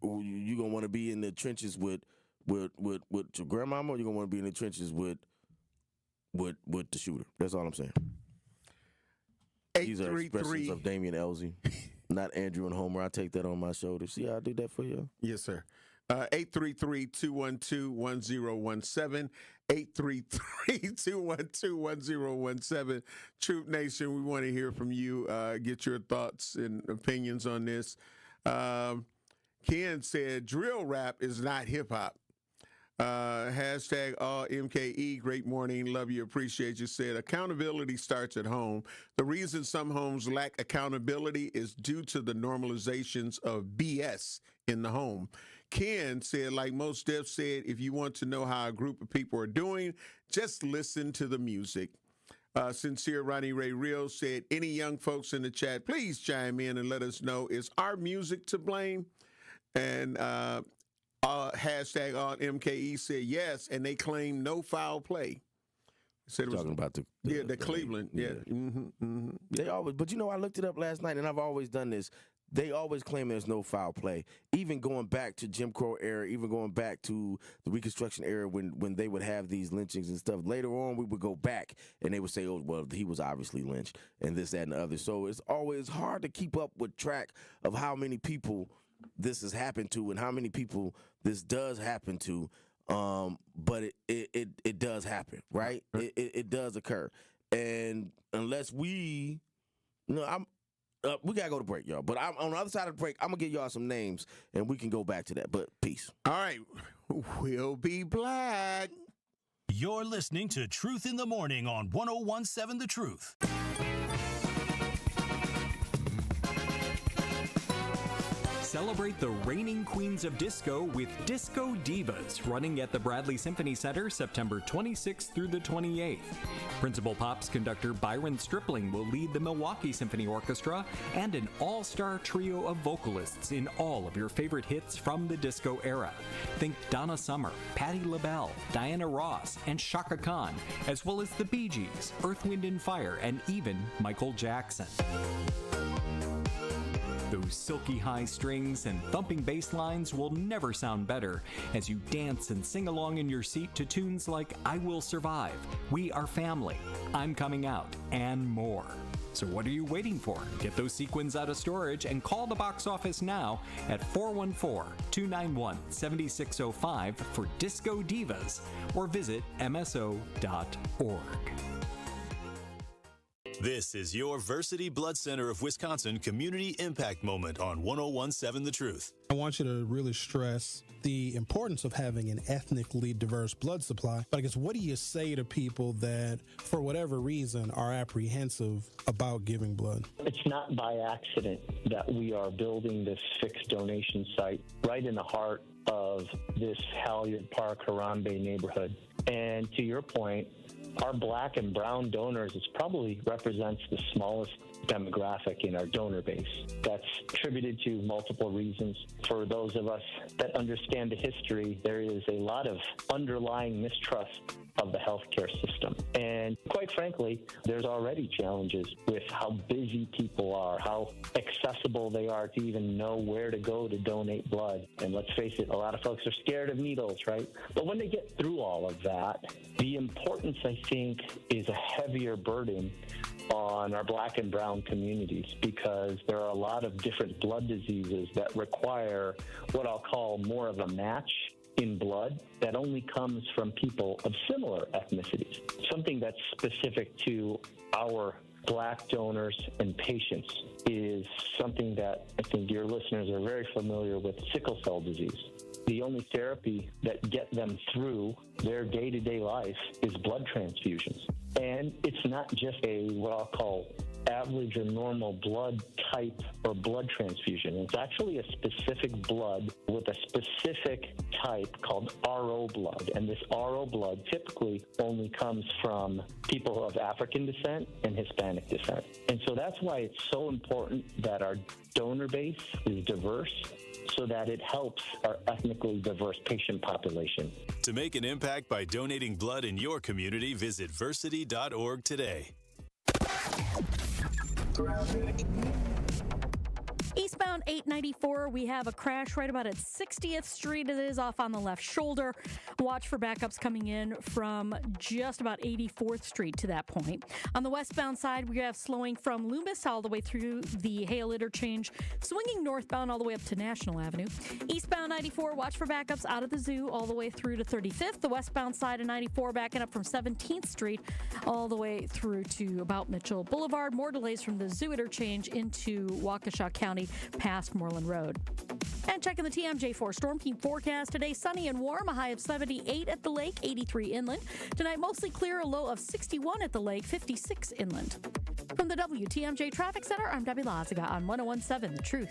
you're going to want to be in the trenches with your grandmama, or you're going to want to be in the trenches with the shooter. That's all I'm saying. These are expressions of Damian Elzy, not Andrew and Homer. I take that on my shoulders. See how I do that for you? Yes, sir. 833-212-1017. 833-212-1017. Troop Nation, we want to hear from you. Get your thoughts and opinions on this. Ken said, drill rap is not hip-hop. Hashtag all MKE, great morning, love you, appreciate you. Said, accountability starts at home. The reason some homes lack accountability is due to the normalizations of BS in the home. Ken said, like most Steph said, if you want to know how a group of people are doing, just listen to the music. Sincere Ronnie Ray Rios said, any young folks in the chat, please chime in and let us know, is our music to blame? And hashtag all MKE said yes, and they claim no foul play. Said it was talking about the Cleveland. Yeah. Mm-hmm, mm-hmm. They always, but I looked it up last night, and I've always done this. They always claim there's no foul play, even going back to Jim Crow era, even going back to the Reconstruction era when they would have these lynchings and stuff. Later on, we would go back and they would say, oh, well, he was obviously lynched and this, that, and the other. So it's always hard to keep up with track of how many people this has happened to and how many people this does happen to. But it does happen, right? It does occur. And unless we gotta go to break, y'all. But I'm on the other side of the break. I'm gonna give y'all some names, and we can go back to that. But peace. All right, we'll be black. You're listening to Truth in the Morning on 101.7 The Truth. Celebrate the reigning queens of disco with Disco Divas, running at the Bradley Symphony Center September 26th through the 28th. Principal Pops conductor Byron Stripling will lead the Milwaukee Symphony Orchestra and an all-star trio of vocalists in all of your favorite hits from the disco era. Think Donna Summer, Patti LaBelle, Diana Ross, and Chaka Khan, as well as the Bee Gees, Earth, Wind & Fire, and even Michael Jackson. Those silky high strings and thumping bass lines will never sound better as you dance and sing along in your seat to tunes like I Will Survive, We Are Family, I'm Coming Out, and more. So what are you waiting for? Get those sequins out of storage and call the box office now at 414-291-7605 for Disco Divas or visit mso.org. This is your Versity Blood Center of Wisconsin Community Impact Moment on 101.7 The Truth. I want you to really stress the importance of having an ethnically diverse blood supply. But I guess, what do you say to people that, for whatever reason, are apprehensive about giving blood? It's not by accident that we are building this fixed donation site right in the heart of this Halyard Park, Harambe neighborhood. And to your point, our black and brown donors probably represents the smallest demographic in our donor base. That's attributed to multiple reasons. For those of us that understand the history, there is a lot of underlying mistrust of the healthcare system. And quite frankly, there's already challenges with how busy people are, how accessible they are to even know where to go to donate blood. And let's face it, a lot of folks are scared of needles, right? But when they get through all of that, the importance, I think, is a heavier burden on our black and brown communities, because there are a lot of different blood diseases that require what I'll call more of a match in blood that only comes from people of similar ethnicities, something that's specific to our Black donors and patients is something that I think your listeners are very familiar with, sickle cell disease. The only therapy that get them through their day-to-day life is blood transfusions. And it's not just what I'll call average or normal blood type or blood transfusion. It's actually a specific blood with a specific type called RO blood. And this RO blood typically only comes from people of African descent and Hispanic descent. And so that's why it's so important that our donor base is diverse, so that it helps our ethnically diverse patient population. To make an impact by donating blood in your community, visit versity.org today. Eastbound 894, we have a crash right about at 60th Street. It is off on the left shoulder. Watch for backups coming in from just about 84th Street to that point. On the westbound side, we have slowing from Loomis all the way through the Hale interchange, swinging northbound all the way up to National Avenue. Eastbound 94, watch for backups out of the zoo all the way through to 35th. The westbound side of 94 backing up from 17th Street all the way through to about Mitchell Boulevard. More delays from the zoo interchange into Waukesha County past Moreland Road. And checking the TMJ4 Storm Team forecast today, sunny and warm, a high of 78 at the lake, 83 inland. Tonight, mostly clear, a low of 61 at the lake, 56 inland. From the WTMJ Traffic Center, I'm Debbie Lazaga on 101.7 The Truth.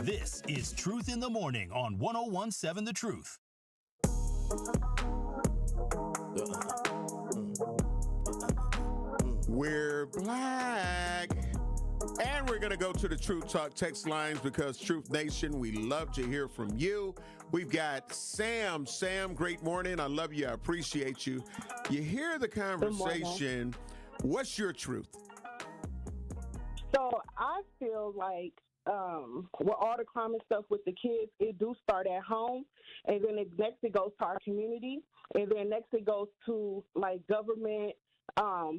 This is Truth in the Morning on 101.7 The Truth. We're black. And we're going to go to the Truth Talk text lines because Truth Nation, we love to hear from you. We've got Sam. Sam, great morning. I love you. I appreciate you. You hear the conversation. What's your truth? So I feel like with all the crime and stuff with the kids, it do start at home, and then next it goes to our community, and then next it goes to like government, our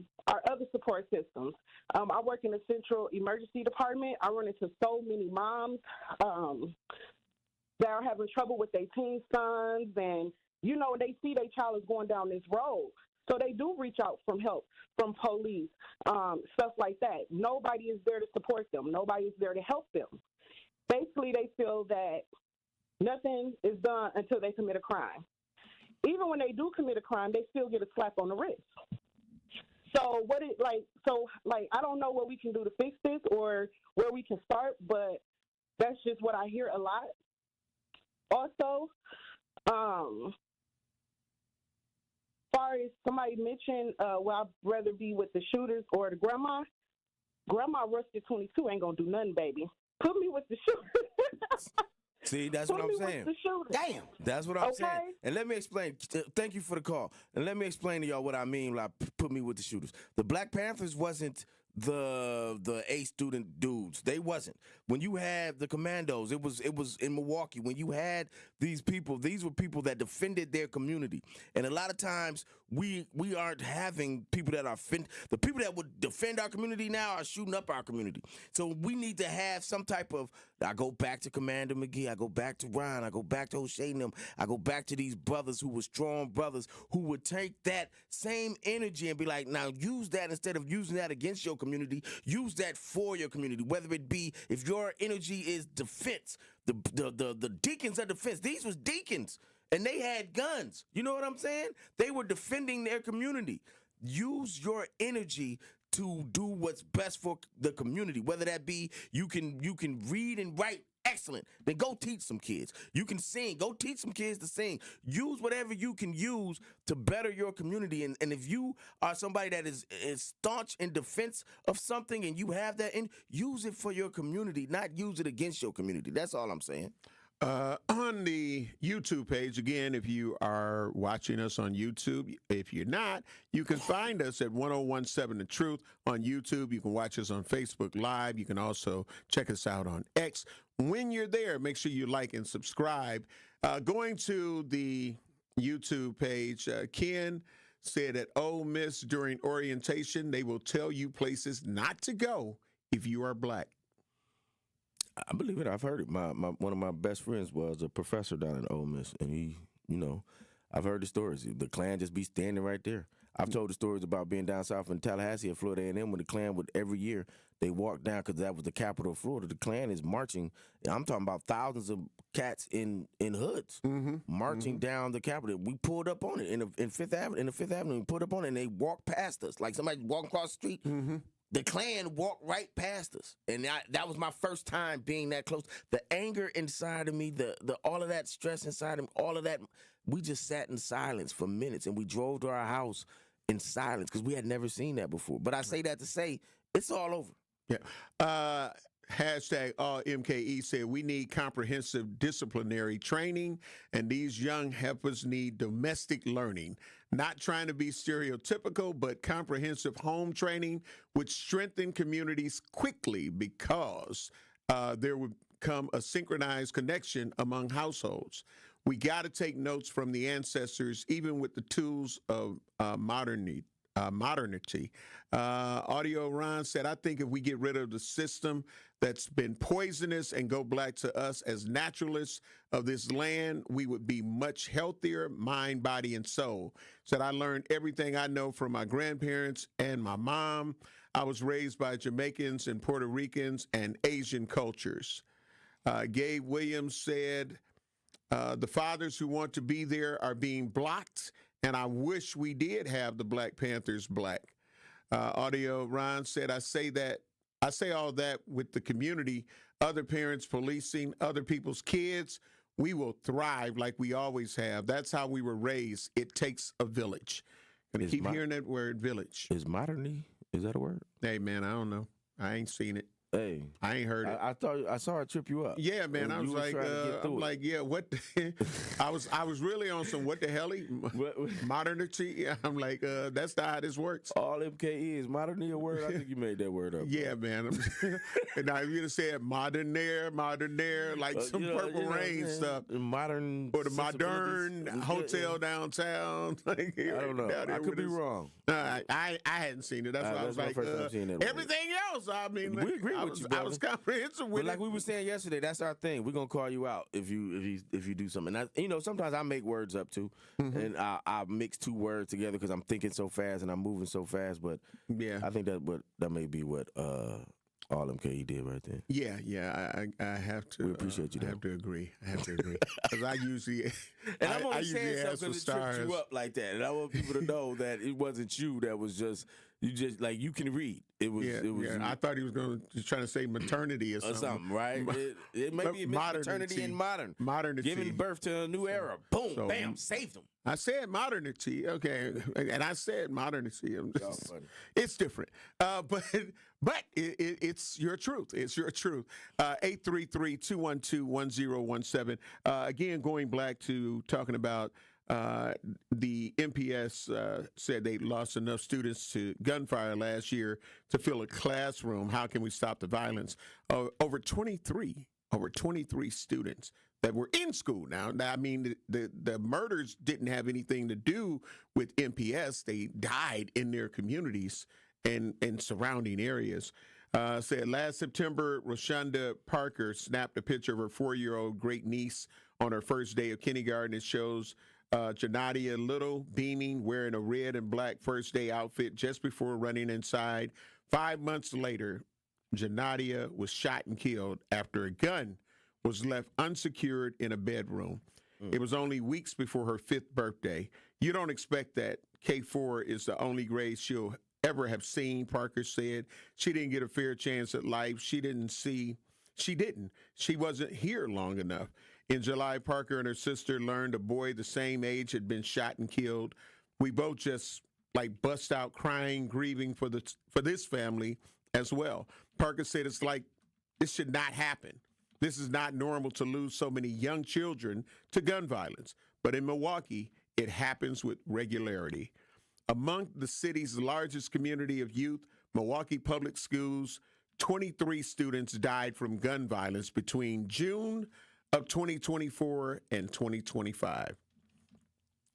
other support systems. I work in the Central Emergency Department. I run into so many moms that are having trouble with their teen sons, and you know they see their child is going down this road. So they do reach out for help from police, stuff like that. Nobody is there to support them. Nobody is there to help them. Basically, they feel that nothing is done until they commit a crime. Even when they do commit a crime, they still get a slap on the wrist. So I don't know what we can do to fix this or where we can start, but that's just what I hear a lot. Also, far as somebody mentioned, I'd rather be with the shooters or the grandma. Grandma rusted 22 ain't gonna do nothing, baby. Put me with the shooters. See, that's what I'm saying. Damn. That's what I'm saying. And let me explain. Thank you for the call. And let me explain to y'all what I mean, like, put me with the shooters. The Black Panthers wasn't the A student dudes. They wasn't. When you had the Commandos, it was in Milwaukee. When you had these people, these were people that defended their community. And a lot of times we aren't having people that are the people that would defend our community now are shooting up our community. So we need to have some type of, I go back to Commander McGee, I go back to Ryan, I go back to O'Shea and them, I go back to these brothers who were strong brothers who would take that same energy and be like, now use that instead of using that against your community, use that for your community, whether it be if your energy is defense, the deacons are defense. These was deacons. And they had guns. You know what I'm saying? They were defending their community. Use your energy to do what's best for the community. Whether that be you can read and write, excellent. Then go teach some kids. You can sing. Go teach some kids to sing. Use whatever you can use to better your community. And if you are somebody that is staunch in defense of something and you have that, use it for your community, not use it against your community. That's all I'm saying. On the YouTube page, again, if you are watching us on YouTube, if you're not, you can find us at 101.7 The Truth on YouTube. You can watch us on Facebook Live. You can also check us out on X. When you're there, make sure you like and subscribe. Going to the YouTube page, Ken said at Ole Miss during orientation, they will tell you places not to go if you are black. I believe it. I've heard it. One of my best friends was a professor down in Ole Miss, and he, I've heard the stories. The Klan just be standing right there. I've told the stories about being down south in Tallahassee at Florida A&M when the Klan would every year they walk down because that was the capital of Florida. The Klan is marching. I'm talking about thousands of cats in hoods marching down the Capitol. We pulled up on it in Fifth Avenue. In the Fifth Avenue, we pulled up on it and they walked past us like somebody walking across the street. The Klan walked right past us, and that was my first time being that close. The anger inside of me, the all of that stress inside of me, all of that. We just sat in silence for minutes, and we drove to our house in silence because we had never seen that before. But I say that to say it's all over. Yeah. Hashtag MKE said we need comprehensive disciplinary training, and these young heifers need domestic learning. Not trying to be stereotypical, but comprehensive home training would strengthen communities quickly because there would come a synchronized connection among households. We got to take notes from the ancestors, even with the tools of modernity. Audio Ron said, I think if we get rid of the system that's been poisonous and go back to us as naturalists of this land, we would be much healthier, mind, body, and soul. Said, I learned everything I know from my grandparents and my mom. I was raised by Jamaicans and Puerto Ricans and Asian cultures. Gabe Williams said, the fathers who want to be there are being blocked, and I wish we did have the Black Panthers black. Audio Ron said, I say all that with the community, other parents policing other people's kids. We will thrive like we always have. That's how we were raised. It takes a village. Gonna keep hearing that word, village. Is modernity? Is that a word? Hey, man, I don't know. I ain't seen it. Hey, I ain't heard it. I saw it trip you up. Yeah, man. I was like, yeah, what? I was really on some what the hell modernity. I'm like, that's not how this works. All MKE is modernity a word? I think you made that word up. Yeah, man. And now you just said modernaire, like some Purple Rain stuff. Modern or the modern hotel downtown. Like, I don't know. I could be wrong. I hadn't seen it. That's why I was like, everything else. I mean, we agree. I was comprehensive with it. Like we were saying yesterday, that's our thing. We're gonna call you out if you do something. And sometimes I make words up too, and I mix two words together because I'm thinking so fast and I'm moving so fast. But yeah, I think that may be what all MKE did right there. Yeah. I have to. We appreciate you. I have to agree because I usually and I'm only saying something that tripped you up like that, and I want people to know that it wasn't you. That was just. You just like you can read. It was. I thought he was trying to say maternity or something. Right? It may be a maternity and modernity, giving birth to a new era. Boom, bam, saved them. I said modernity, okay, and I said modernity. It's different, but it's your truth. It's your truth. 833-212-1017. Again, going back to talking about. The MPS said they lost enough students to gunfire last year to fill a classroom. How can we stop the violence? Over 23 students that were in school. Now I mean, the murders didn't have anything to do with MPS. They died in their communities and surrounding areas. Said last September, Rashonda Parker snapped a picture of her 4-year-old great niece on her first day of kindergarten. It shows Janadia Little beaming, wearing a red and black first day outfit just before running inside. 5 months later, Janadia was shot and killed after a gun was left unsecured in a bedroom. It was only weeks before her 5th birthday. You don't expect that K4 is the only grade she'll ever have seen, Parker said. She didn't get a fair chance at life. She wasn't here long enough. In July, Parker and her sister learned a boy the same age had been shot and killed. We both just bust out crying, grieving for this family as well. Parker said it's like this should not happen. This is not normal to lose so many young children to gun violence. But in Milwaukee, it happens with regularity. Among the city's largest community of youth, Milwaukee Public Schools, 23 students died from gun violence between June of 2024 and 2025.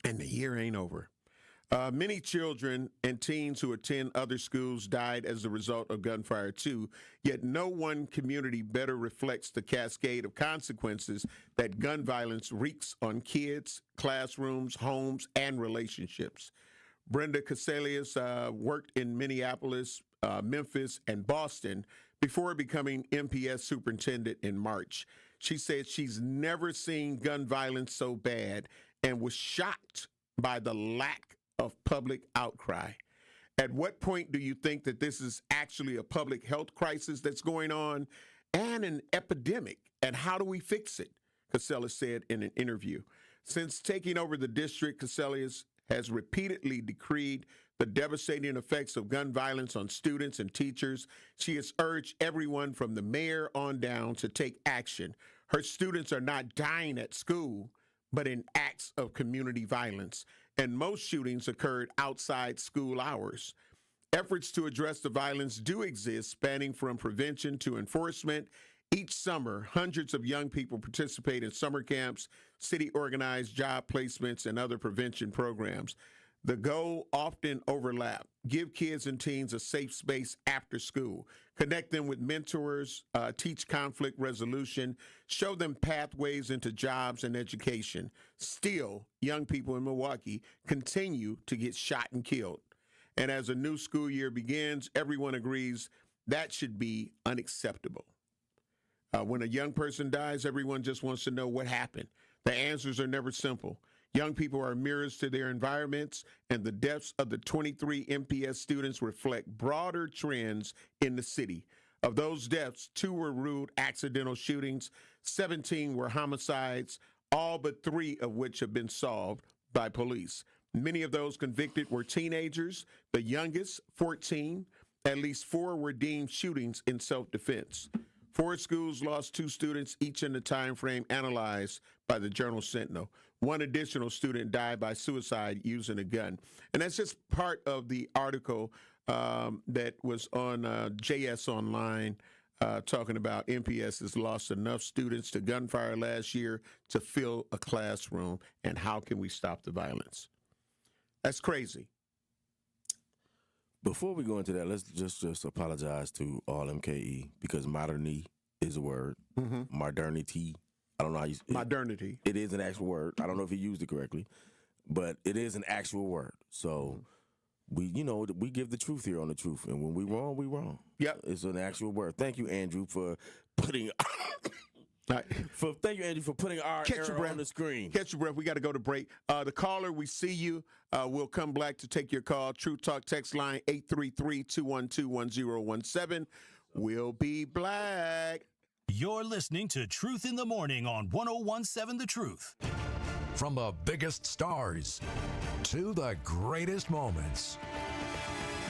And the year ain't over. Many children and teens who attend other schools died as a result of gunfire too, yet no one community better reflects the cascade of consequences that gun violence wreaks on kids, classrooms, homes, and relationships. Brenda Caselius worked in Minneapolis, Memphis, and Boston before becoming MPS superintendent in March. She said she's never seen gun violence so bad and was shocked by the lack of public outcry. At what point do you think that this is actually a public health crisis that's going on and an epidemic? And how do we fix it? Casella said in an interview. Since taking over the district, Caselius has repeatedly decreed the devastating effects of gun violence on students and teachers. She has urged everyone from the mayor on down to take action. Her students are not dying at school, but in acts of community violence. And most shootings occurred outside school hours. Efforts to address the violence do exist, spanning from prevention to enforcement. Each summer, hundreds of young people participate in summer camps, city-organized job placements, and other prevention programs. The goal often overlap. Give kids and teens a safe space after school. Connect them with mentors, teach conflict resolution, show them pathways into jobs and education. Still, young people in Milwaukee continue to get shot and killed. And as a new school year begins, everyone agrees that should be unacceptable. When a young person dies, everyone just wants to know what happened. The answers are never simple. Young people are mirrors to their environments, and the deaths of the 23 MPS students reflect broader trends in the city. Of those deaths, 2 were ruled accidental shootings, 17 were homicides, all but 3 of which have been solved by police. Many of those convicted were teenagers, the youngest, 14. At least 4 were deemed shootings in self-defense. 4 schools lost 2 students each in the time frame analyzed by the Journal-Sentinel. 1 additional student died by suicide using a gun. And that's just part of the article that was on JS Online talking about MPS has lost enough students to gunfire last year to fill a classroom, and how can we stop the violence? That's crazy. Before we go into that, let's just apologize to all MKE, because modernity is a word. Mm-hmm. Modernity. I don't know how you modernity. It is an actual word. I don't know if he used it correctly, but it is an actual word. So we give the truth here on the truth, and when we wrong, we wrong. Yep, it's an actual word. Thank you, Andrew, for putting. Thank you, Andrew, for putting our error on the screen. Catch your breath. We got to go to break. The caller, we see you. We'll come back to take your call. True Talk text line 833-212-1017. We'll be black. You're listening to Truth in the Morning on 101.7 The Truth. From the biggest stars to the greatest moments,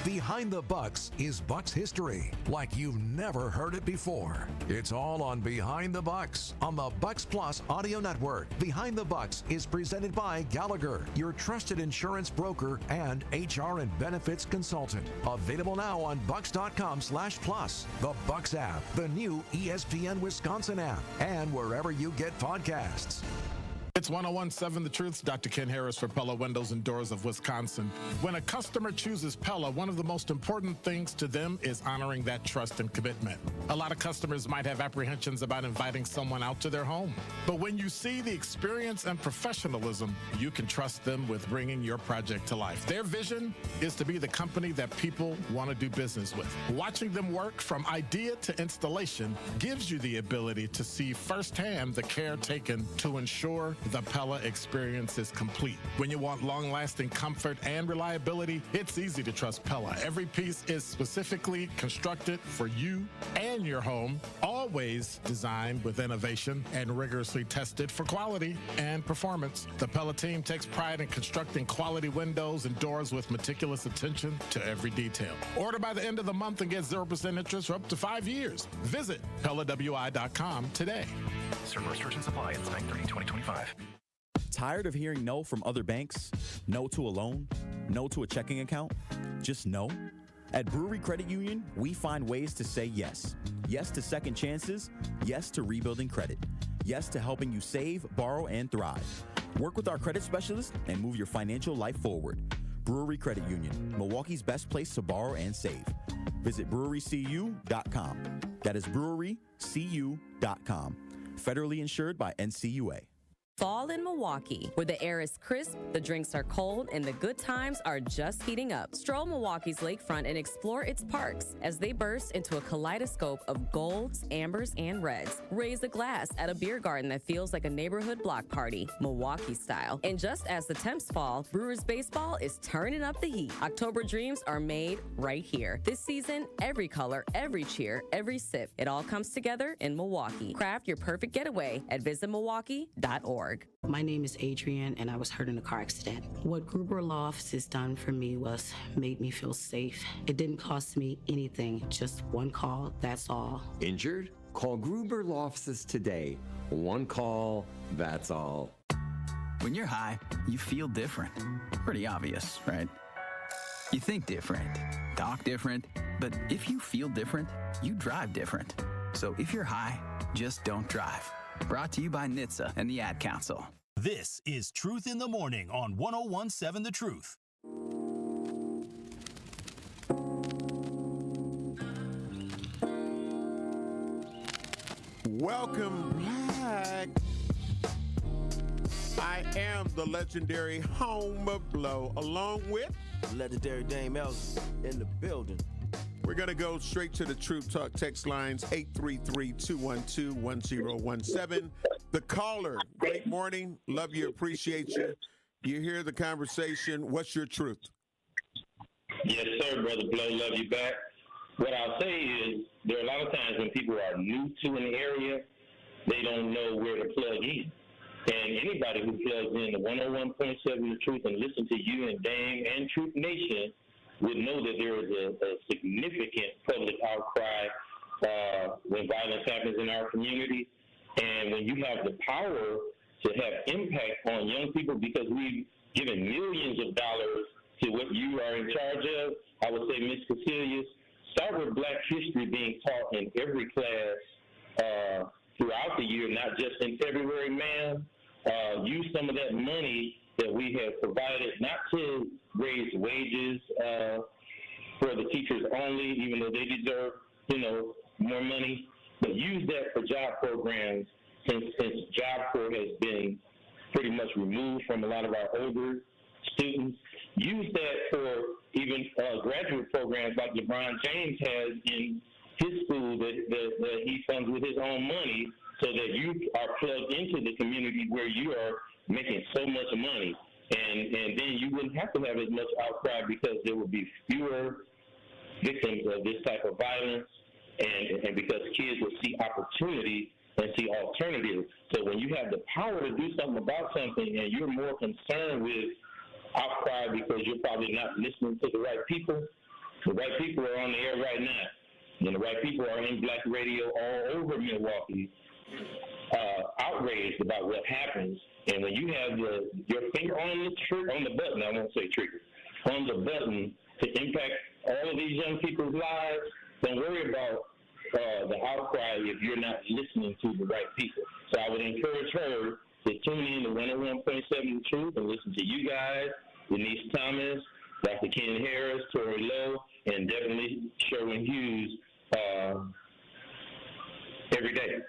Behind the Bucks is Bucks history like you've never heard it before. It's all on Behind the Bucks on the Bucks Plus Audio Network. Behind the Bucks is presented by Gallagher, your trusted insurance broker and HR and benefits consultant. Available now on bucks.com/plus, the Bucks app, the new ESPN Wisconsin app, and wherever you get podcasts. It's 101.7 The Truth's Dr. Ken Harris for Pella Windows and Doors of Wisconsin. When a customer chooses Pella, one of the most important things to them is honoring that trust and commitment. A lot of customers might have apprehensions about inviting someone out to their home. But when you see the experience and professionalism, you can trust them with bringing your project to life. Their vision is to be the company that people want to do business with. Watching them work from idea to installation gives you the ability to see firsthand the care taken to ensure the Pella experience is complete. When you want long-lasting comfort and reliability, it's easy to trust Pella. Every piece is specifically constructed for you and your home, always designed with innovation and rigorously tested for quality and performance. The Pella team takes pride in constructing quality windows and doors with meticulous attention to every detail. Order by the end of the month and get 0% interest for up to 5 years. Visit PellaWI.com today. Certain restrictions apply. It's 9/30/2025. Tired of hearing no from other banks? No to a loan? No to a checking account? Just no? At Brewery Credit Union, we find ways to say yes. Yes to second chances. Yes to rebuilding credit. Yes to helping you save, borrow, and thrive. Work with our credit specialists and move your financial life forward. Brewery Credit Union, Milwaukee's best place to borrow and save. Visit brewerycu.com. That is brewerycu.com. Federally insured by NCUA. Fall in Milwaukee, where the air is crisp, the drinks are cold, and the good times are just heating up. Stroll Milwaukee's lakefront and explore its parks as they burst into a kaleidoscope of golds, ambers, and reds. Raise a glass at a beer garden that feels like a neighborhood block party, Milwaukee style. And just as the temps fall, Brewers baseball is turning up the heat. October dreams are made right here. This season, every color, every cheer, every sip, it all comes together in Milwaukee. Craft your perfect getaway at visitmilwaukee.org. My name is Adrienne, and I was hurt in a car accident. What Gruber Law Office has done for me was made me feel safe. It didn't cost me anything, just one call, that's all. Injured? Call Gruber Law Offices today. One call, that's all. When you're high, you feel different. Pretty obvious, right? You think different, talk different, but if you feel different, you drive different. So if you're high, just don't drive. Brought to you by NHTSA and the Ad Council. This is Truth in the Morning on 101.7 The Truth. Welcome back. I am the legendary Home of Blow, along with legendary Dame Ellis in the building. We're going to go straight to the Truth Talk text lines, 833-212-1017. The caller, great morning. Love you, appreciate you. You hear the conversation. What's your truth? Yes, sir, Brother Blow. Love you back. What I'll say is there are a lot of times when people are new to an area, they don't know where to plug in. And anybody who plugs in to 101.7 The Truth and listen to you and Dame and Truth Nation would know that there is a significant public outcry when violence happens in our community. And when you have the power to have impact on young people, because we've given millions of dollars to what you are in charge of, I would say, Ms. Casillas, start with Black history being taught in every class throughout the year, not just in February, ma'am. Use some of that money that we have provided, not to raise wages for the teachers only, even though they deserve, more money, but use that for job programs since Job Corps has been pretty much removed from a lot of our older students. Use that for even graduate programs like LeBron James has in his school that he funds with his own money, so that you are plugged into the community where you are making so much money. And then you wouldn't have to have as much outcry because there would be fewer victims of this type of violence, and because kids will see opportunity and see alternatives. So when you have the power to do something about something and you're more concerned with outcry because you're probably not listening to the right people are on the air right now. And the right people are in Black radio all over Milwaukee, outraged about what happens. And when you have your finger on the button, I won't say trigger, on the button to impact all of these young people's lives, don't worry about the outcry if you're not listening to the right people. So I would encourage her to tune in to 101.7 The Truth and listen to you guys, Denise Thomas, Dr. Ken Harris, Tori Lowe, and definitely Sherwin Hughes every day.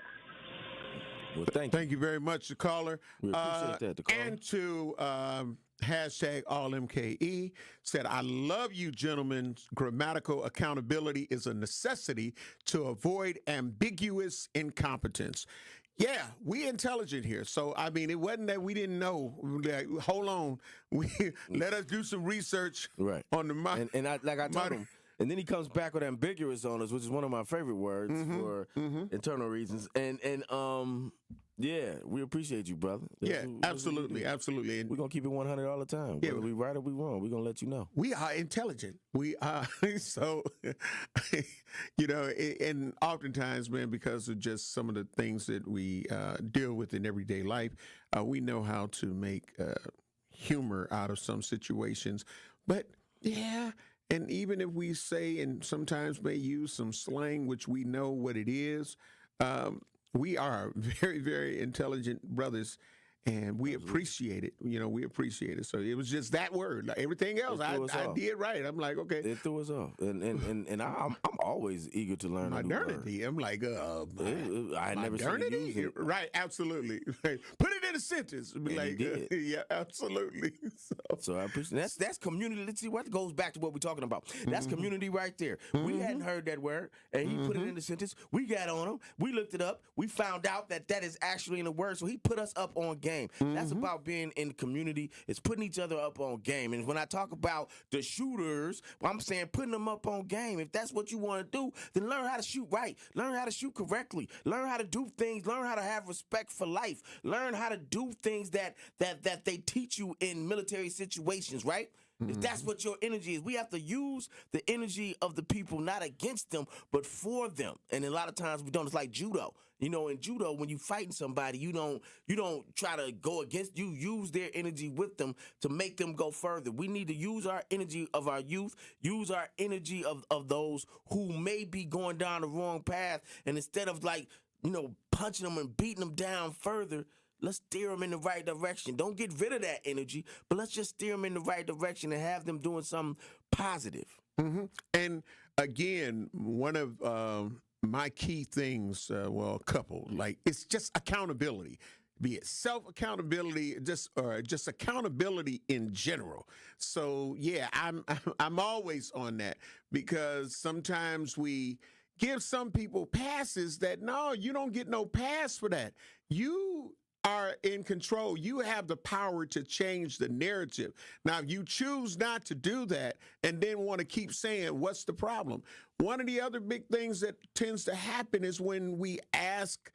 Well, thank you very much, the caller. We appreciate that, the caller. And to hashtag AllMKE said, I love you, gentlemen. Grammatical accountability is a necessity to avoid ambiguous incompetence. Yeah, we intelligent here. So, I mean, it wasn't that we didn't know. Like, hold on. Let us do some research on the mind. And I told him. And then he comes back with ambiguous on us, which is one of my favorite words for internal reasons. And yeah, we appreciate you, brother. Absolutely. And we're going to keep it 100 all the time. Whether we right or we wrong, we're going to let you know. We are intelligent. We are. So, and oftentimes, man, because of just some of the things that we deal with in everyday life, we know how to make humor out of some situations. But, yeah. And even if we say and sometimes may use some slang, which we know what it is, we are very, very intelligent brothers And we appreciate it. We appreciate it. So it was just that word. Like everything else, I did right. I'm like, okay. It threw us off. And I'm always eager to learn modernity. I'm like, I never seen you use it. Right, absolutely. Put it in a sentence. Be like, yeah, absolutely. So I appreciate that's community. Let's see what goes back to what we're talking about. That's community right there. We hadn't heard that word, and he put it in the sentence. We got on him. We looked it up. We found out that is actually in the word. So he put us up on game. That's about being in the community. It's putting each other up on game. And when I talk about the shooters, I'm saying putting them up on game. If that's what you want to do, then learn how to shoot right. Learn how to shoot correctly. Learn how to do things. Learn how to have respect for life. Learn how to do things that they teach you in military situations, right? If that's what your energy is, we have to use the energy of the people, not against them, but for them. And a lot of times we don't. It's like judo. In judo, when you fighting somebody, you don't try to go against. You use their energy with them to make them go further. We need to use our energy of our youth, use our energy of those who may be going down the wrong path, and instead of punching them and beating them down further, let's steer them in the right direction. Don't get rid of that energy, but let's just steer them in the right direction and have them doing something positive. And again, one of my key things, a couple, it's just accountability. Be it self-accountability, just accountability in general. So yeah, I'm always on that, because sometimes we give some people passes that no, you don't get no pass for that. You are in control. You have the power to change the narrative. Now, if you choose not to do that and then want to keep saying, what's the problem? One of the other big things that tends to happen is when we ask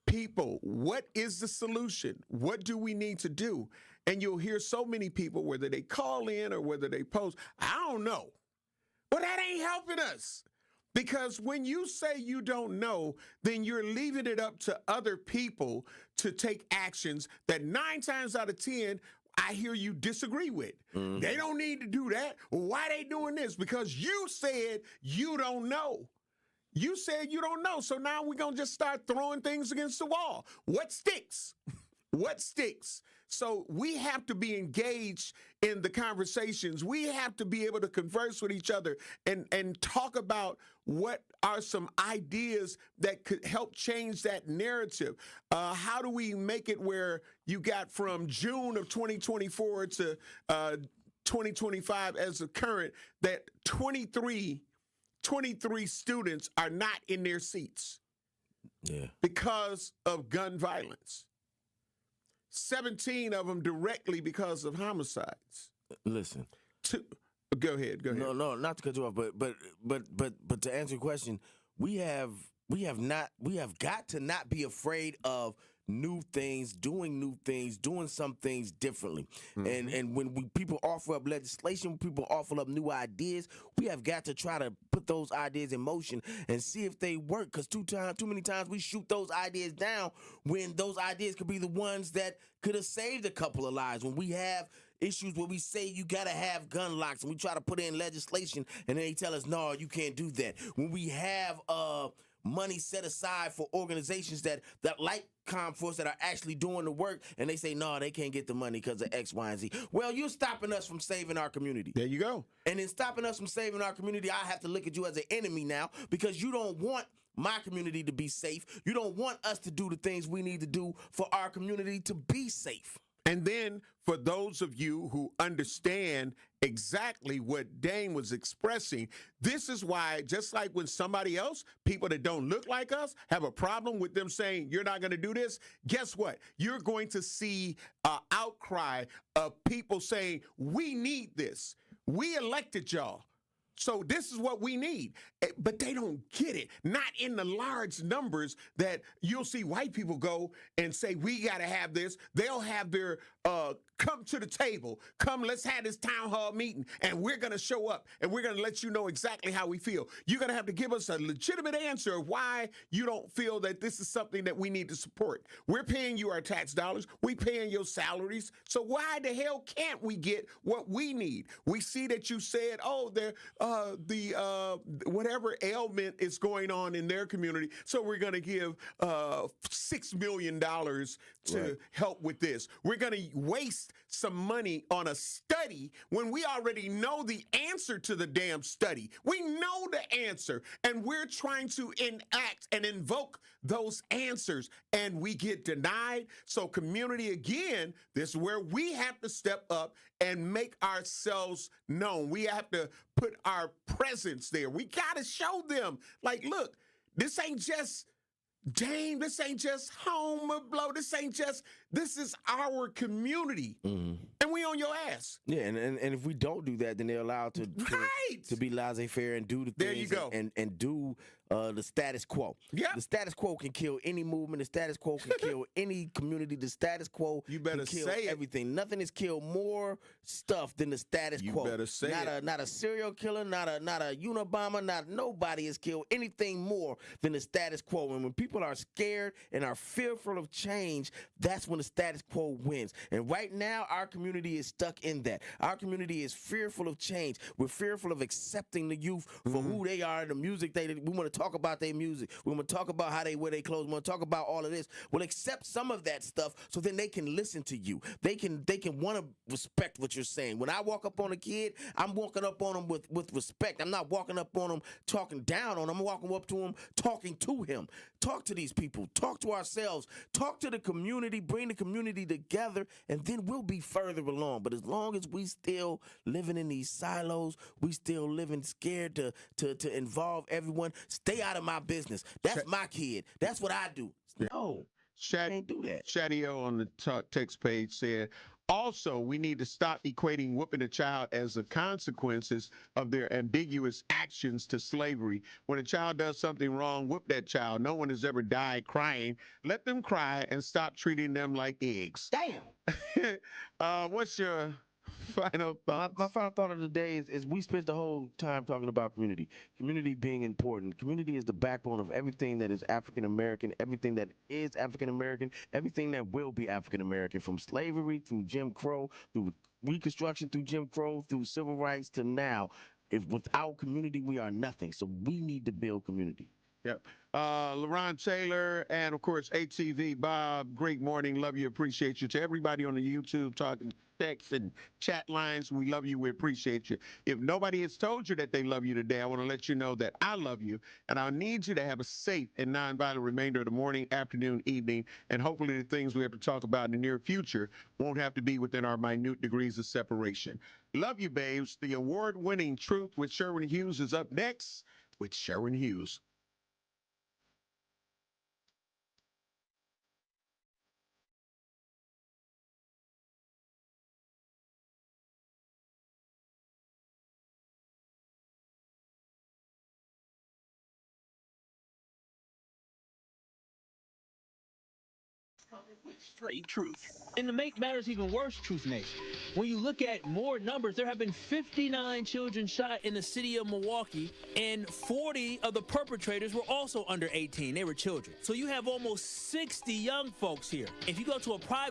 people, what is the solution? What do we need to do? And you'll hear so many people, whether they call in or whether they post, I don't know. Well, that ain't helping us. Because when you say you don't know, then you're leaving it up to other people to take actions that 9 times out of 10, I hear you disagree with. They don't need to do that. Why they doing this? Because you said you don't know. You said you don't know. So now we're going to just start throwing things against the wall. What sticks? What sticks? So we have to be engaged in the conversations. We have to be able to converse with each other and talk about what are some ideas that could help change that narrative. How do we make it where you got from June of 2024 to 2025 as a current, that 23 students are not in their seats because of gun violence. 17 of them directly because of homicides. Listen. Go ahead. No, not to cut you off, but to answer your question, we have got to not be afraid of new things, doing some things differently. And when people offer up legislation, when people offer up new ideas, we have got to try to put those ideas in motion and see if they work. Because too many times we shoot those ideas down when those ideas could be the ones that could have saved a couple of lives. When we have issues where we say you got to have gun locks and we try to put in legislation and then they tell us, no, you can't do that. When we have money set aside for organizations that like ComForce that are actually doing the work, and they say, no, they can't get the money because of X, Y, and Z. Well, you're stopping us from saving our community. There you go. And in stopping us from saving our community, I have to look at you as an enemy now, because you don't want my community to be safe. You don't want us to do the things we need to do for our community to be safe. And then for those of you who understand exactly what Dane was expressing, this is why, just like when somebody else, people that don't look like us, have a problem with them saying, you're not going to do this, guess what? You're going to see an outcry of people saying, we need this. We elected y'all. So this is what we need. But they don't get it. Not in the large numbers that you'll see white people go and say, we got to have this. They'll have their come to the table. Come, let's have this town hall meeting, and we're going to show up, and we're going to let you know exactly how we feel. You're going to have to give us a legitimate answer of why you don't feel that this is something that we need to support. We're paying you our tax dollars. We paying your salaries. So why the hell can't we get what we need? We see that you said, oh, whatever ailment is going on in their community, so we're going to give $6 million to help with this. We're going to waste some money on a study when we already know the answer to the damn study. We know the answer, and we're trying to enact and invoke those answers, and we get denied. So community, again, this is where we have to step up and make ourselves known. We have to put our presence there. We got to show them, like, look, this ain't just Dame, this ain't just Homer Blow. This is our community. And we on your ass. Yeah, and if we don't do that, then they're allowed to be laissez-faire and do the things. There you go. And do the status quo. Yeah. The status quo can kill any movement. The status quo can kill any community. The status quo can kill everything. Nothing has killed more stuff than the status quo. You better say it. Not a serial killer, not a Unabomber, nobody has killed anything more than the status quo. And when people are scared and are fearful of change, that's when the status quo wins. And right now, our community is stuck in that. Our community is fearful of change. We're fearful of accepting the youth for who they are, the music we want to talk about their music. We want to talk about how they wear their clothes. We want to talk about all of this. We'll accept some of that stuff so then they can listen to you. They can want to respect what you're saying. When I walk up on a kid, I'm walking up on him with respect. I'm not walking up on him talking down on him. I'm walking up to him talking to him. Talk to these people. Talk to ourselves. Talk to the community. Bring the community together, and then we'll be further along. But as long as we still living in these silos, we still living scared to involve everyone, stay out of my business. That's my kid. That's what I do. No, can't do that. Shadio on the text page said, also, we need to stop equating whooping a child as the consequences of their ambiguous actions to slavery. When a child does something wrong, whoop that child. No one has ever died crying. Let them cry and stop treating them like eggs. Damn. What's your final thought? My final thought of the day is we spent the whole time talking about community. Community being important. Community is the backbone of everything that is African American, everything that is African American, everything that will be African American, from slavery through Jim Crow, through Reconstruction, through Jim Crow, through civil rights to now. Without community, we are nothing. So we need to build community. Yep. LaRon Taylor and, of course, ATV Bob, great morning. Love you, appreciate you. To everybody on the YouTube talking text and chat lines, we love you, we appreciate you. If nobody has told you that they love you today, I want to let you know that I love you, and I need you to have a safe and nonviolent remainder of the morning, afternoon, evening, and hopefully the things we have to talk about in the near future won't have to be within our minute degrees of separation. Love you, babes. The award-winning Truth with Sherwin Hughes is up next with Sherwin Hughes. Straight truth. And to make matters even worse, Truth Nation, when you look at more numbers, there have been 59 children shot in the city of Milwaukee, and 40 of the perpetrators were also under 18. They were children. So you have almost 60 young folks here. If you go to a private